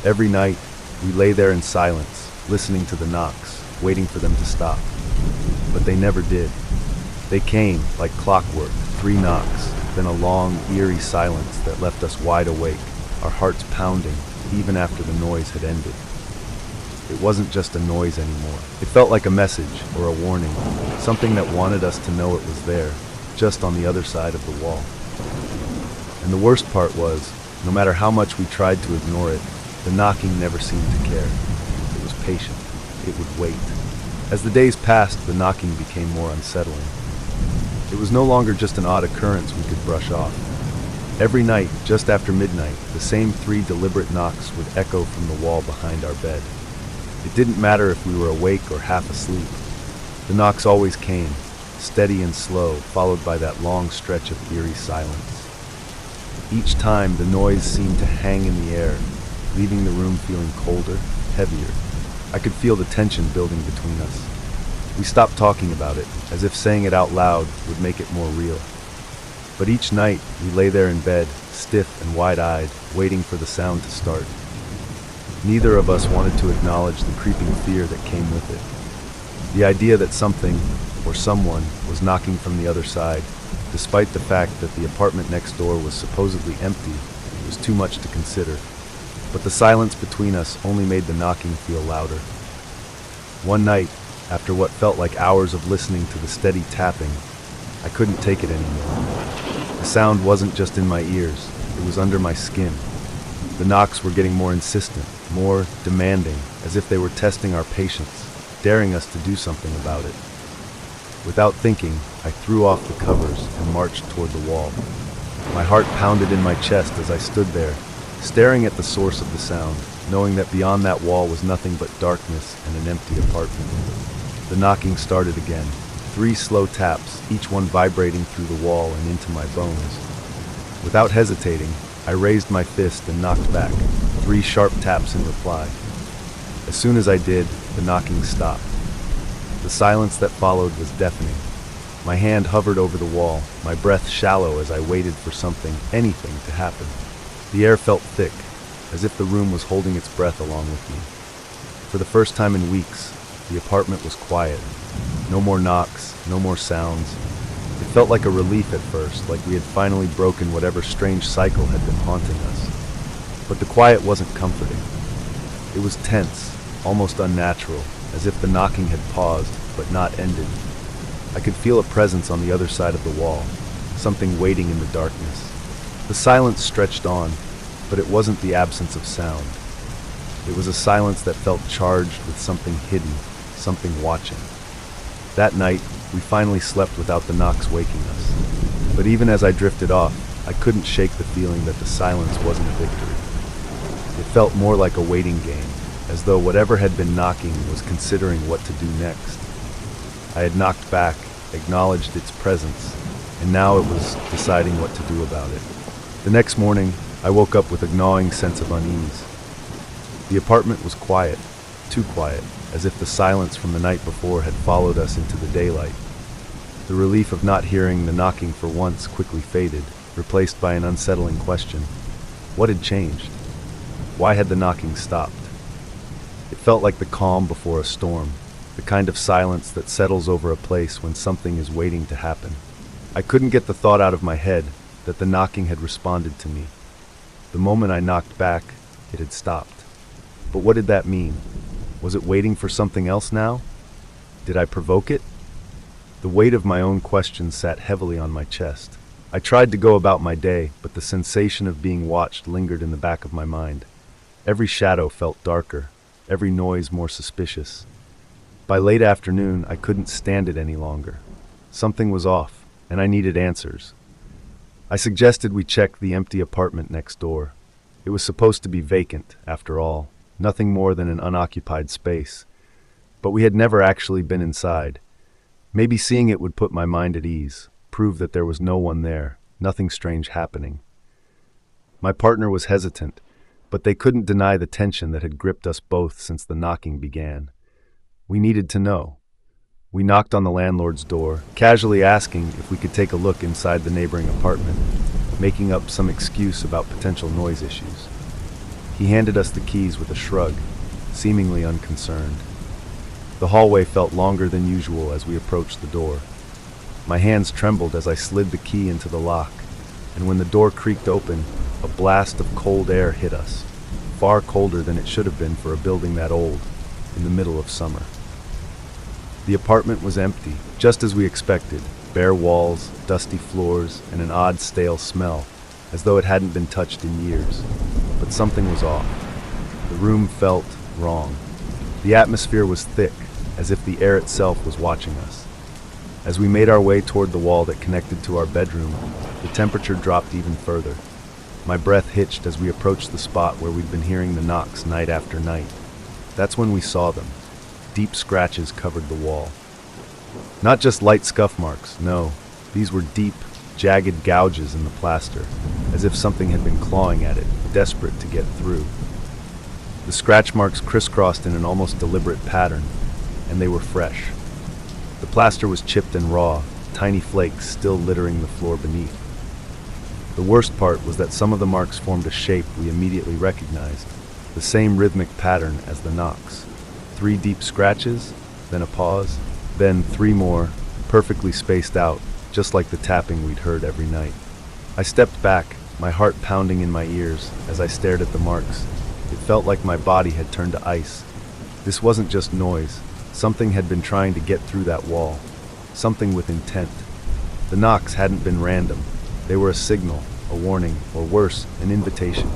Every night, we lay there in silence, listening to the knocks, waiting for them to stop. But they never did. They came, like clockwork, 3 knocks, then a long, eerie silence that left us wide awake, our hearts pounding, even after the noise had ended. It wasn't just a noise anymore. It felt like a message or a warning, something that wanted us to know it was there, just on the other side of the wall. And the worst part was, no matter how much we tried to ignore it, the knocking never seemed to care. It was patient. It would wait. As the days passed, the knocking became more unsettling. It was no longer just an odd occurrence we could brush off. Every night, just after midnight, the same 3 deliberate knocks would echo from the wall behind our bed. It didn't matter if we were awake or half asleep. The knocks always came, steady and slow, followed by that long stretch of eerie silence. Each time, the noise seemed to hang in the air, leaving the room feeling colder, heavier. I could feel the tension building between us. We stopped talking about it, as if saying it out loud would make it more real. But each night, we lay there in bed, stiff and wide-eyed, waiting for the sound to start. Neither of us wanted to acknowledge the creeping fear that came with it. The idea that something, or someone, was knocking from the other side, despite the fact that the apartment next door was supposedly empty, was too much to consider. But the silence between us only made the knocking feel louder. One night, after what felt like hours of listening to the steady tapping, I couldn't take it anymore. The sound wasn't just in my ears, it was under my skin. The knocks were getting more insistent, more demanding, as if they were testing our patience, daring us to do something about it. Without thinking, I threw off the covers and marched toward the wall. My heart pounded in my chest as I stood there, staring at the source of the sound, knowing that beyond that wall was nothing but darkness and an empty apartment. The knocking started again. 3 slow taps, each one vibrating through the wall and into my bones. Without hesitating, I raised my fist and knocked back, 3 sharp taps in reply. As soon as I did, the knocking stopped. The silence that followed was deafening. My hand hovered over the wall, my breath shallow as I waited for something, anything, to happen. The air felt thick, as if the room was holding its breath along with me. For the first time in weeks, the apartment was quiet. No more knocks, no more sounds. It felt like a relief at first, like we had finally broken whatever strange cycle had been haunting us. But the quiet wasn't comforting. It was tense, almost unnatural, as if the knocking had paused, but not ended. I could feel a presence on the other side of the wall, something waiting in the darkness. The silence stretched on, but it wasn't the absence of sound. It was a silence that felt charged with something hidden, something watching. That night, we finally slept without the knocks waking us. But even as I drifted off, I couldn't shake the feeling that the silence wasn't a victory. It felt more like a waiting game, as though whatever had been knocking was considering what to do next. I had knocked back, acknowledged its presence, and now it was deciding what to do about it. The next morning, I woke up with a gnawing sense of unease. The apartment was quiet, too quiet, as if the silence from the night before had followed us into the daylight. The relief of not hearing the knocking for once quickly faded, replaced by an unsettling question. What had changed? Why had the knocking stopped? It felt like the calm before a storm, the kind of silence that settles over a place when something is waiting to happen. I couldn't get the thought out of my head that the knocking had responded to me. The moment I knocked back, it had stopped. But what did that mean? Was it waiting for something else now? Did I provoke it? The weight of my own questions sat heavily on my chest. I tried to go about my day, but the sensation of being watched lingered in the back of my mind. Every shadow felt darker, every noise more suspicious. By late afternoon, I couldn't stand it any longer. Something was off, and I needed answers. I suggested we check the empty apartment next door. It was supposed to be vacant, after all. Nothing more than an unoccupied space. But we had never actually been inside. Maybe seeing it would put my mind at ease, prove that there was no one there, nothing strange happening. My partner was hesitant, but they couldn't deny the tension that had gripped us both since the knocking began. We needed to know. We knocked on the landlord's door, casually asking if we could take a look inside the neighboring apartment, making up some excuse about potential noise issues. He handed us the keys with a shrug, seemingly unconcerned. The hallway felt longer than usual as we approached the door. My hands trembled as I slid the key into the lock, and when the door creaked open, a blast of cold air hit us, far colder than it should have been for a building that old, in the middle of summer. The apartment was empty, just as we expected, bare walls, dusty floors, and an odd stale smell, as though it hadn't been touched in years. But something was off. The room felt wrong. The atmosphere was thick, as if the air itself was watching us. As we made our way toward the wall that connected to our bedroom, the temperature dropped even further. My breath hitched as we approached the spot where we'd been hearing the knocks night after night. That's when we saw them. Deep scratches covered the wall. Not just light scuff marks, no. These were deep, jagged gouges in the plaster, as if something had been clawing at it, desperate to get through. The scratch marks crisscrossed in an almost deliberate pattern, and they were fresh. The plaster was chipped and raw, tiny flakes still littering the floor beneath. The worst part was that some of the marks formed a shape we immediately recognized, the same rhythmic pattern as the knocks. 3 deep scratches, then a pause, then 3 more, perfectly spaced out, just like the tapping we'd heard every night. I stepped back, my heart pounding in my ears as I stared at the marks. It felt like my body had turned to ice. This wasn't just noise. Something had been trying to get through that wall. Something with intent. The knocks hadn't been random. They were a signal, a warning, or worse, an invitation.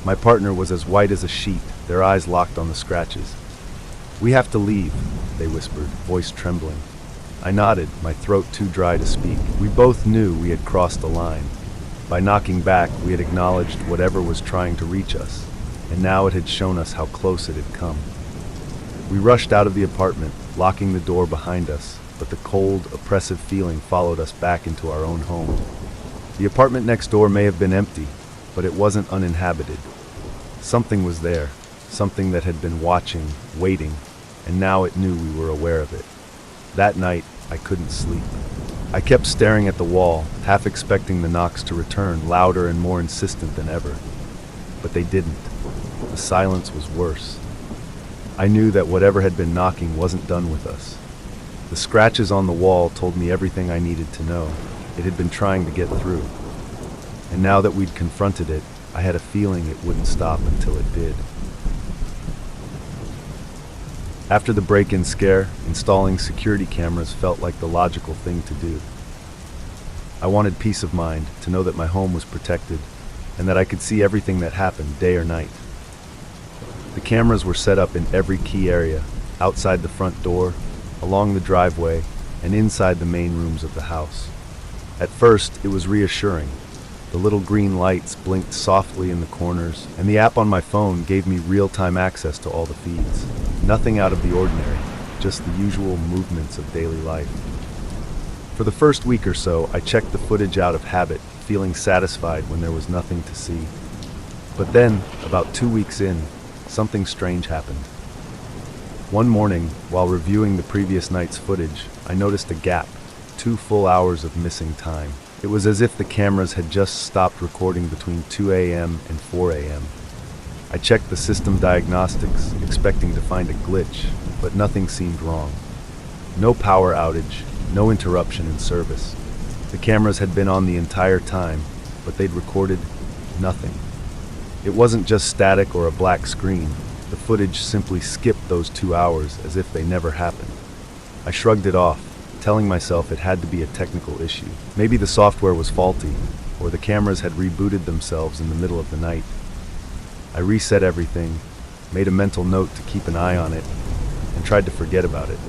My partner was as white as a sheet, their eyes locked on the scratches. "We have to leave," they whispered, voice trembling. I nodded, my throat too dry to speak. We both knew we had crossed the line. By knocking back, we had acknowledged whatever was trying to reach us, and now it had shown us how close it had come. We rushed out of the apartment, locking the door behind us, but the cold, oppressive feeling followed us back into our own home. The apartment next door may have been empty, but it wasn't uninhabited. Something was there, something that had been watching, waiting, and now it knew we were aware of it. That night, I couldn't sleep. I kept staring at the wall, half expecting the knocks to return, louder and more insistent than ever. But they didn't. The silence was worse. I knew that whatever had been knocking wasn't done with us. The scratches on the wall told me everything I needed to know. It had been trying to get through. And now that we'd confronted it, I had a feeling it wouldn't stop until it did. After the break-in scare, installing security cameras felt like the logical thing to do. I wanted peace of mind, to know that my home was protected, and that I could see everything that happened, day or night. The cameras were set up in every key area, outside the front door, along the driveway, and inside the main rooms of the house. At first, it was reassuring. The little green lights blinked softly in the corners, and the app on my phone gave me real-time access to all the feeds. Nothing out of the ordinary, just the usual movements of daily life. For the first week or so, I checked the footage out of habit, feeling satisfied when there was nothing to see. But then, about 2 weeks in, something strange happened. One morning, while reviewing the previous night's footage, I noticed a gap, 2 full hours of missing time. It was as if the cameras had just stopped recording between 2 a.m. and 4 a.m. I checked the system diagnostics, expecting to find a glitch, but nothing seemed wrong. No power outage, no interruption in service. The cameras had been on the entire time, but they'd recorded nothing. It wasn't just static or a black screen. The footage simply skipped those 2 hours as if they never happened. I shrugged it off, telling myself it had to be a technical issue. Maybe the software was faulty, or the cameras had rebooted themselves in the middle of the night. I reset everything, made a mental note to keep an eye on it, and tried to forget about it.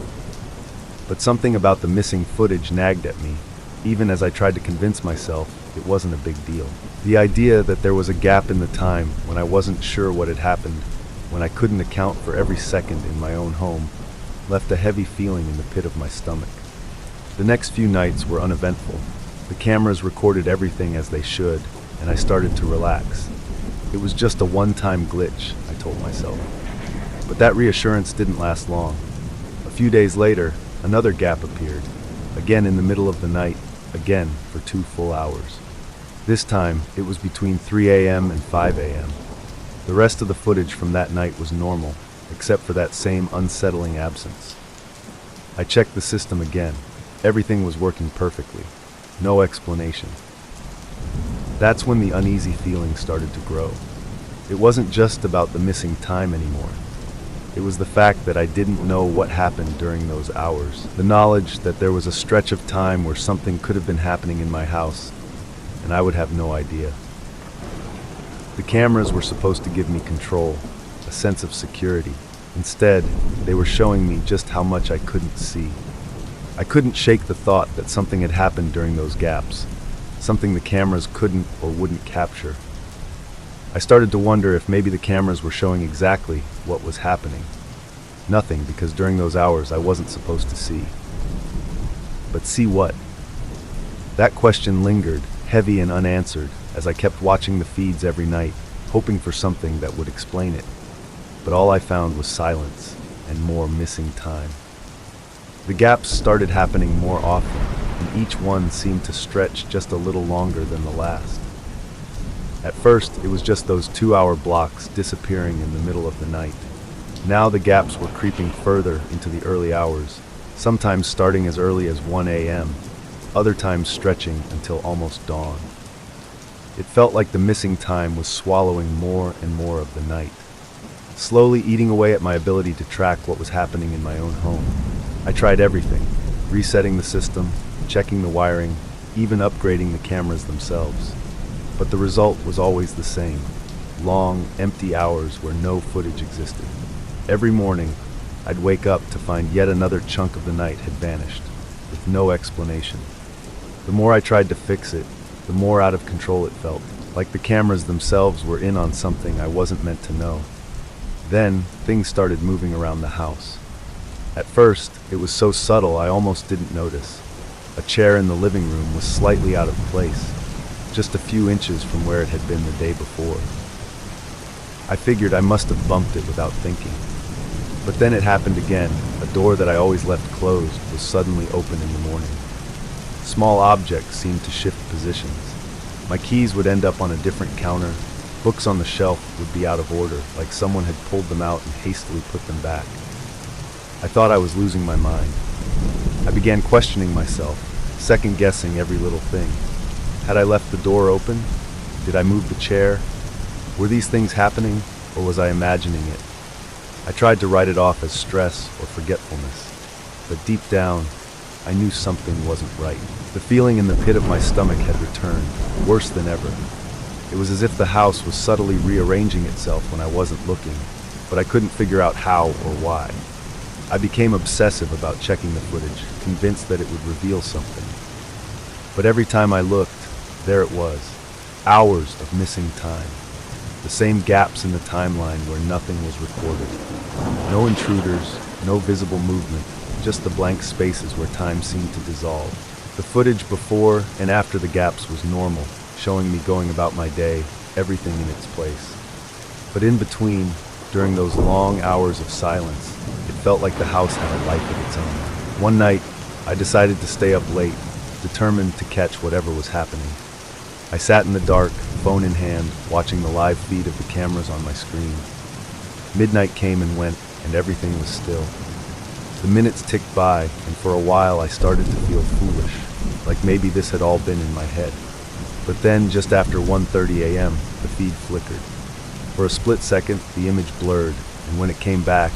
But something about the missing footage nagged at me, even as I tried to convince myself it wasn't a big deal. The idea that there was a gap in the time when I wasn't sure what had happened, when I couldn't account for every second in my own home, left a heavy feeling in the pit of my stomach. The next few nights were uneventful. The cameras recorded everything as they should, and I started to relax. It was just a one-time glitch, I told myself. But that reassurance didn't last long. A few days later, another gap appeared, again in the middle of the night, again for 2 full hours. This time, it was between 3 a.m. and 5 a.m. The rest of the footage from that night was normal, except for that same unsettling absence. I checked the system again. Everything was working perfectly. No explanation. That's when the uneasy feeling started to grow. It wasn't just about the missing time anymore. It was the fact that I didn't know what happened during those hours. The knowledge that there was a stretch of time where something could have been happening in my house, and I would have no idea. The cameras were supposed to give me control, a sense of security. Instead, they were showing me just how much I couldn't see. I couldn't shake the thought that something had happened during those gaps, something the cameras couldn't or wouldn't capture. I started to wonder if maybe the cameras were showing exactly what was happening. Nothing, because during those hours I wasn't supposed to see. But see what? That question lingered, heavy and unanswered, as I kept watching the feeds every night, hoping for something that would explain it. But all I found was silence and more missing time. The gaps started happening more often, and each one seemed to stretch just a little longer than the last. At first, it was just those 2-hour blocks disappearing in the middle of the night. Now the gaps were creeping further into the early hours, sometimes starting as early as 1 a.m., other times stretching until almost dawn. It felt like the missing time was swallowing more and more of the night, slowly eating away at my ability to track what was happening in my own home. I tried everything, resetting the system, checking the wiring, even upgrading the cameras themselves. But the result was always the same: long, empty hours where no footage existed. Every morning, I'd wake up to find yet another chunk of the night had vanished, with no explanation. The more I tried to fix it, the more out of control it felt, like the cameras themselves were in on something I wasn't meant to know. Then, things started moving around the house. At first, it was so subtle I almost didn't notice. A chair in the living room was slightly out of place, just a few inches from where it had been the day before. I figured I must have bumped it without thinking. But then it happened again. A door that I always left closed was suddenly open in the morning. Small objects seemed to shift positions. My keys would end up on a different counter. Books on the shelf would be out of order, like someone had pulled them out and hastily put them back. I thought I was losing my mind. I began questioning myself, second-guessing every little thing. Had I left the door open? Did I move the chair? Were these things happening, or was I imagining it? I tried to write it off as stress or forgetfulness, but deep down, I knew something wasn't right. The feeling in the pit of my stomach had returned, worse than ever. It was as if the house was subtly rearranging itself when I wasn't looking, but I couldn't figure out how or why. I became obsessive about checking the footage, convinced that it would reveal something. But every time I looked, there it was, hours of missing time. The same gaps in the timeline where nothing was recorded. No intruders, no visible movement, just the blank spaces where time seemed to dissolve. The footage before and after the gaps was normal, showing me going about my day, everything in its place. But in between, during those long hours of silence, it felt like the house had a life of its own. One night, I decided to stay up late, determined to catch whatever was happening. I sat in the dark, phone in hand, watching the live feed of the cameras on my screen. Midnight came and went, and everything was still. The minutes ticked by, and for a while I started to feel foolish, like maybe this had all been in my head. But then, just after 1:30 a.m., the feed flickered. For a split second, the image blurred, and when it came back,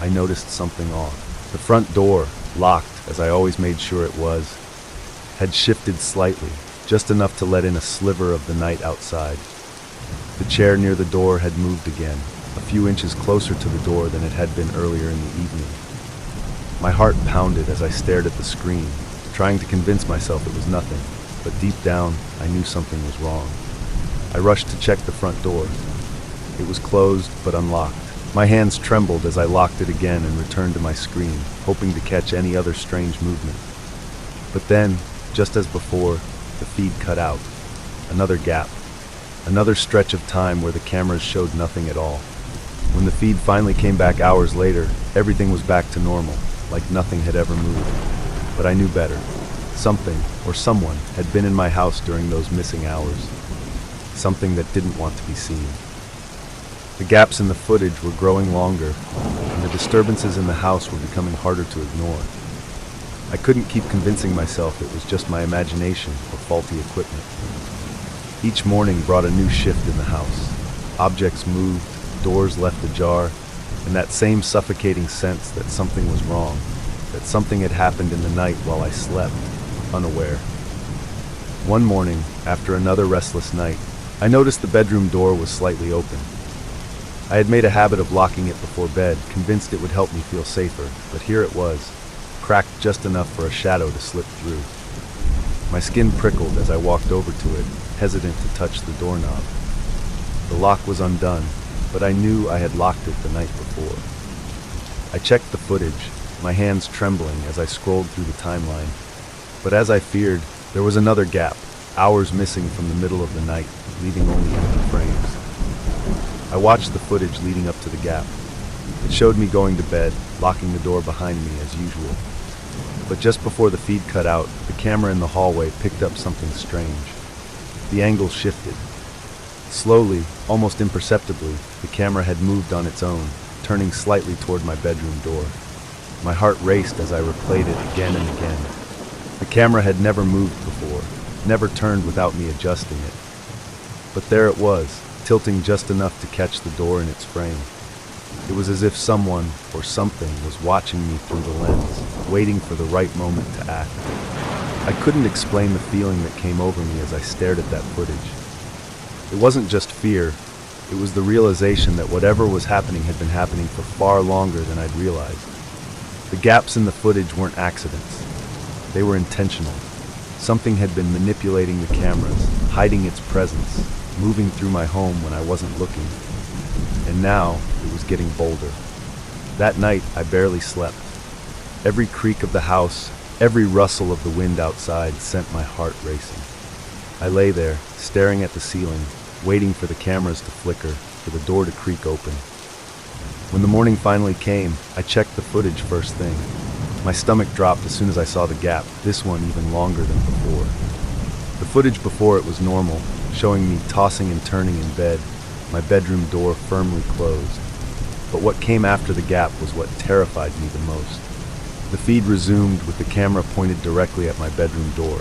I noticed something off. The front door, locked, as I always made sure it was, had shifted slightly, just enough to let in a sliver of the night outside. The chair near the door had moved again, a few inches closer to the door than it had been earlier in the evening. My heart pounded as I stared at the screen, trying to convince myself it was nothing, but deep down, I knew something was wrong. I rushed to check the front door. It was closed, but unlocked. My hands trembled as I locked it again and returned to my screen, hoping to catch any other strange movement. But then, just as before, the feed cut out. Another gap. Another stretch of time where the cameras showed nothing at all. When the feed finally came back hours later, everything was back to normal, like nothing had ever moved. But I knew better. Something, or someone, had been in my house during those missing hours. Something that didn't want to be seen. The gaps in the footage were growing longer, and the disturbances in the house were becoming harder to ignore. I couldn't keep convincing myself it was just my imagination or faulty equipment. Each morning brought a new shift in the house. Objects moved, doors left ajar, and that same suffocating sense that something was wrong, that something had happened in the night while I slept, unaware. One morning, after another restless night, I noticed the bedroom door was slightly open. I had made a habit of locking it before bed, convinced it would help me feel safer, but here it was, cracked just enough for a shadow to slip through. My skin prickled as I walked over to it, hesitant to touch the doorknob. The lock was undone, but I knew I had locked it the night before. I checked the footage, my hands trembling as I scrolled through the timeline. But as I feared, there was another gap, hours missing from the middle of the night, leaving only empty frames. I watched the footage leading up to the gap. It showed me going to bed, locking the door behind me as usual. But just before the feed cut out, the camera in the hallway picked up something strange. The angle shifted. Slowly, almost imperceptibly, the camera had moved on its own, turning slightly toward my bedroom door. My heart raced as I replayed it again and again. The camera had never moved before, never turned without me adjusting it. But there it was, tilting just enough to catch the door in its frame. It was as if someone, or something, was watching me through the lens, waiting for the right moment to act. I couldn't explain the feeling that came over me as I stared at that footage. It wasn't just fear, it was the realization that whatever was happening had been happening for far longer than I'd realized. The gaps in the footage weren't accidents. They were intentional. Something had been manipulating the cameras, hiding its presence, moving through my home when I wasn't looking. And now, it was getting bolder. That night, I barely slept. Every creak of the house, every rustle of the wind outside sent my heart racing. I lay there, staring at the ceiling, waiting for the cameras to flicker, for the door to creak open. When the morning finally came, I checked the footage first thing. My stomach dropped as soon as I saw the gap, this one even longer than before. The footage before it was normal, showing me tossing and turning in bed, my bedroom door firmly closed. But what came after the gap was what terrified me the most. The feed resumed with the camera pointed directly at my bedroom door.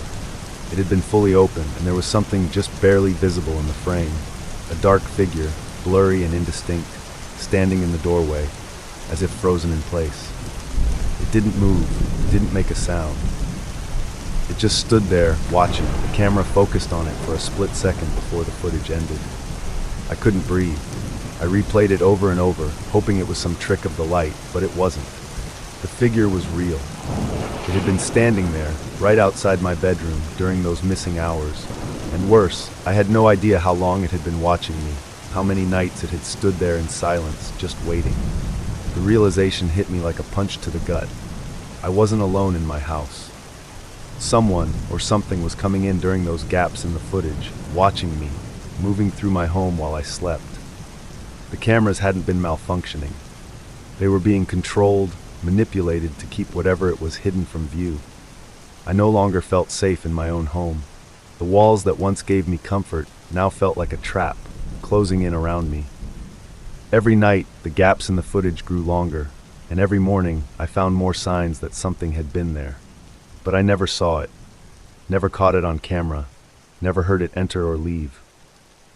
It had been fully open, and there was something just barely visible in the frame. A dark figure, blurry and indistinct, standing in the doorway, as if frozen in place. It didn't move, it didn't make a sound. It just stood there, watching. The camera focused on it for a split second before the footage ended. I couldn't breathe. I replayed it over and over, hoping it was some trick of the light, but it wasn't. The figure was real. It had been standing there, right outside my bedroom, during those missing hours. And worse, I had no idea how long it had been watching me, how many nights it had stood there in silence, just waiting. The realization hit me like a punch to the gut. I wasn't alone in my house. Someone or something was coming in during those gaps in the footage, watching me, moving through my home while I slept. The cameras hadn't been malfunctioning. They were being controlled, manipulated to keep whatever it was hidden from view. I no longer felt safe in my own home. The walls that once gave me comfort now felt like a trap, closing in around me. Every night, the gaps in the footage grew longer, and every morning I found more signs that something had been there. But I never saw it, never caught it on camera, never heard it enter or leave.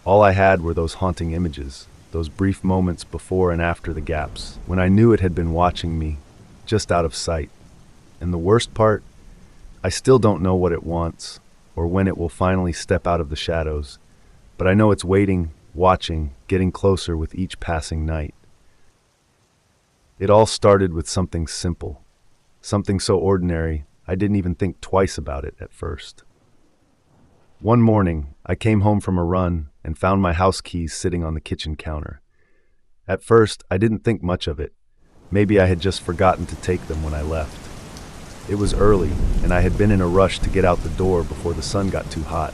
All I had were those haunting images, those brief moments before and after the gaps, when I knew it had been watching me, just out of sight. And the worst part, I still don't know what it wants, or when it will finally step out of the shadows, but I know it's waiting, watching, getting closer with each passing night. It all started with something simple, something so ordinary I didn't even think twice about it at first. One morning, I came home from a run and found my house keys sitting on the kitchen counter. At first, I didn't think much of it. Maybe I had just forgotten to take them when I left. It was early, and I had been in a rush to get out the door before the sun got too hot.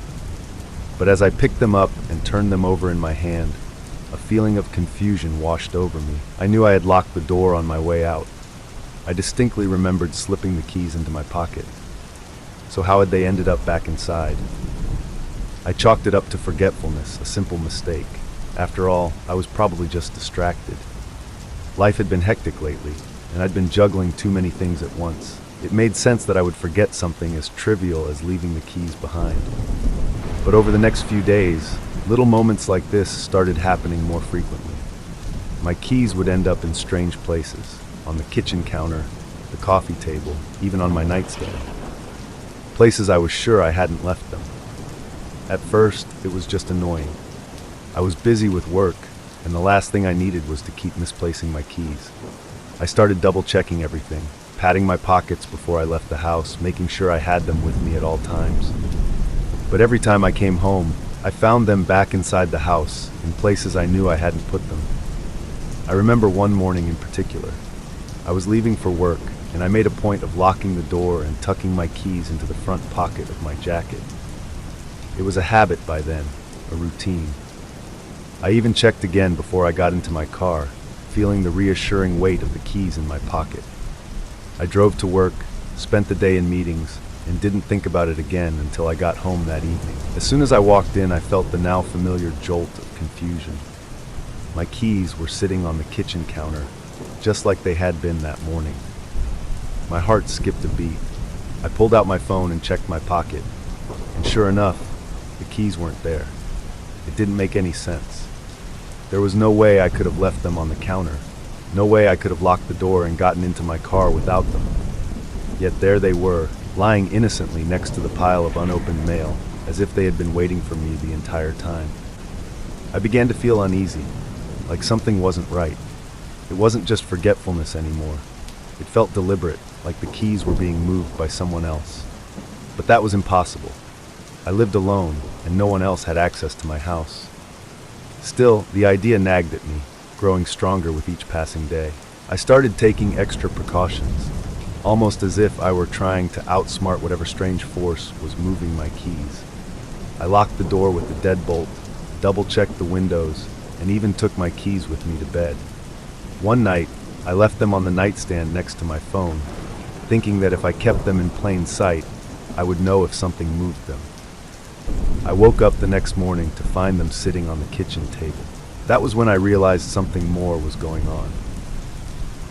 But as I picked them up and turned them over in my hand, a feeling of confusion washed over me. I knew I had locked the door on my way out. I distinctly remembered slipping the keys into my pocket. So how had they ended up back inside? I chalked it up to forgetfulness, a simple mistake. After all, I was probably just distracted. Life had been hectic lately, and I'd been juggling too many things at once. It made sense that I would forget something as trivial as leaving the keys behind. But over the next few days, little moments like this started happening more frequently. My keys would end up in strange places, on the kitchen counter, the coffee table, even on my nightstand. Places I was sure I hadn't left them. At first, it was just annoying. I was busy with work, and the last thing I needed was to keep misplacing my keys. I started double-checking everything, patting my pockets before I left the house, making sure I had them with me at all times. But every time I came home, I found them back inside the house, in places I knew I hadn't put them. I remember one morning in particular. I was leaving for work, and I made a point of locking the door and tucking my keys into the front pocket of my jacket. It was a habit by then, a routine. I even checked again before I got into my car, feeling the reassuring weight of the keys in my pocket. I drove to work, spent the day in meetings, and didn't think about it again until I got home that evening. As soon as I walked in, I felt the now familiar jolt of confusion. My keys were sitting on the kitchen counter, just like they had been that morning. My heart skipped a beat. I pulled out my phone and checked my pocket, and sure enough, the keys weren't there. It didn't make any sense. There was no way I could have left them on the counter. No way I could have locked the door and gotten into my car without them. Yet there they were, lying innocently next to the pile of unopened mail, as if they had been waiting for me the entire time. I began to feel uneasy, like something wasn't right. It wasn't just forgetfulness anymore. It felt deliberate, like the keys were being moved by someone else. But that was impossible. I lived alone, and no one else had access to my house. Still, the idea nagged at me, growing stronger with each passing day. I started taking extra precautions, almost as if I were trying to outsmart whatever strange force was moving my keys. I locked the door with the deadbolt, double-checked the windows, and even took my keys with me to bed. One night, I left them on the nightstand next to my phone, thinking that if I kept them in plain sight, I would know if something moved them. I woke up the next morning to find them sitting on the kitchen table. That was when I realized something more was going on.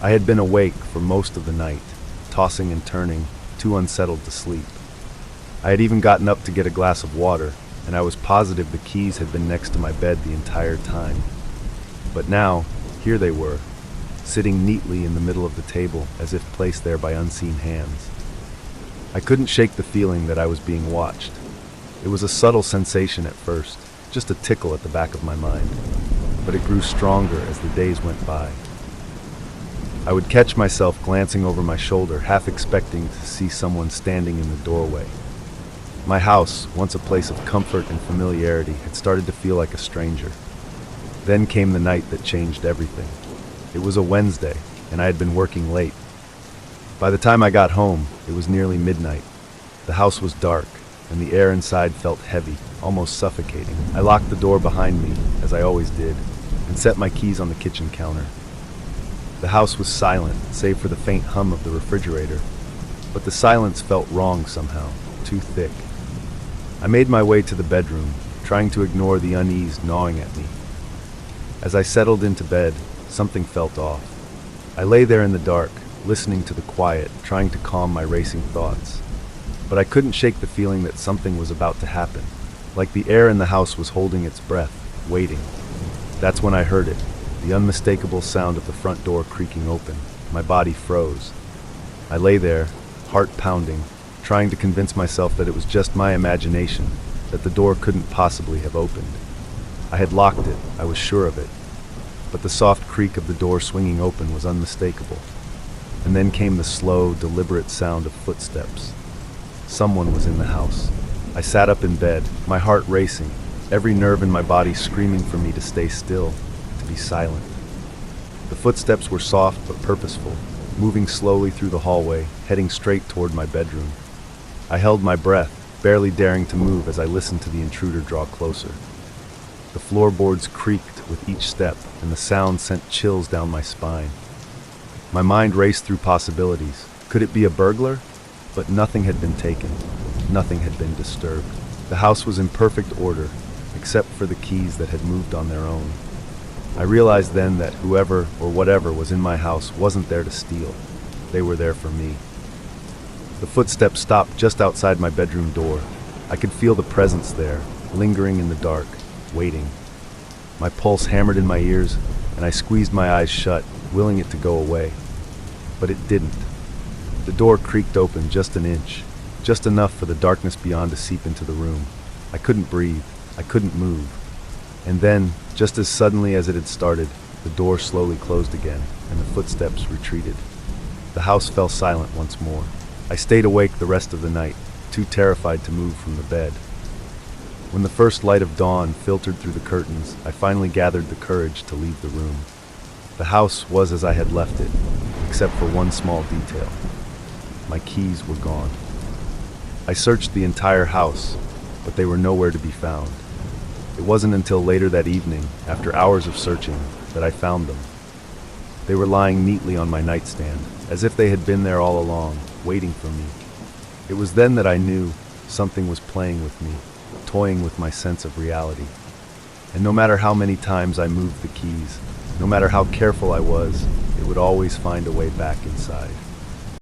I had been awake for most of the night, tossing and turning, too unsettled to sleep. I had even gotten up to get a glass of water, and I was positive the keys had been next to my bed the entire time. But now, here they were, sitting neatly in the middle of the table as if placed there by unseen hands. I couldn't shake the feeling that I was being watched. It was a subtle sensation at first, just a tickle at the back of my mind, but it grew stronger as the days went by. I would catch myself glancing over my shoulder, half expecting to see someone standing in the doorway. My house, once a place of comfort and familiarity, had started to feel like a stranger. Then came the night that changed everything. It was a Wednesday, and I had been working late. By the time I got home, it was nearly midnight. The house was dark, and the air inside felt heavy, almost suffocating. I locked the door behind me, as I always did, and set my keys on the kitchen counter. The house was silent, save for the faint hum of the refrigerator, but the silence felt wrong somehow, too thick. I made my way to the bedroom, trying to ignore the unease gnawing at me. As I settled into bed, something felt off. I lay there in the dark, listening to the quiet, trying to calm my racing thoughts. But I couldn't shake the feeling that something was about to happen, like the air in the house was holding its breath, waiting. That's when I heard it, the unmistakable sound of the front door creaking open. My body froze. I lay there, heart pounding, trying to convince myself that it was just my imagination, that the door couldn't possibly have opened. I had locked it, I was sure of it. But the soft creak of the door swinging open was unmistakable. And then came the slow, deliberate sound of footsteps. Someone was in the house. I sat up in bed, my heart racing, every nerve in my body screaming for me to stay still, to be silent. The footsteps were soft but purposeful, moving slowly through the hallway, heading straight toward my bedroom. I held my breath, barely daring to move as I listened to the intruder draw closer. The floorboards creaked with each step, and the sound sent chills down my spine. My mind raced through possibilities. Could it be a burglar? But nothing had been taken. Nothing had been disturbed. The house was in perfect order, except for the keys that had moved on their own. I realized then that whoever or whatever was in my house wasn't there to steal. They were there for me. The footsteps stopped just outside my bedroom door. I could feel the presence there, lingering in the dark, waiting. My pulse hammered in my ears, and I squeezed my eyes shut, willing it to go away. But it didn't. The door creaked open just an inch, just enough for the darkness beyond to seep into the room. I couldn't breathe. I couldn't move. And then, just as suddenly as it had started, the door slowly closed again, and the footsteps retreated. The house fell silent once more. I stayed awake the rest of the night, too terrified to move from the bed. When the first light of dawn filtered through the curtains, I finally gathered the courage to leave the room. The house was as I had left it, except for one small detail. My keys were gone. I searched the entire house, but they were nowhere to be found. It wasn't until later that evening, after hours of searching, that I found them. They were lying neatly on my nightstand, as if they had been there all along, waiting for me. It was then that I knew something was playing with me, toying with my sense of reality. And no matter how many times I moved the keys, no matter how careful I was, it would always find a way back inside.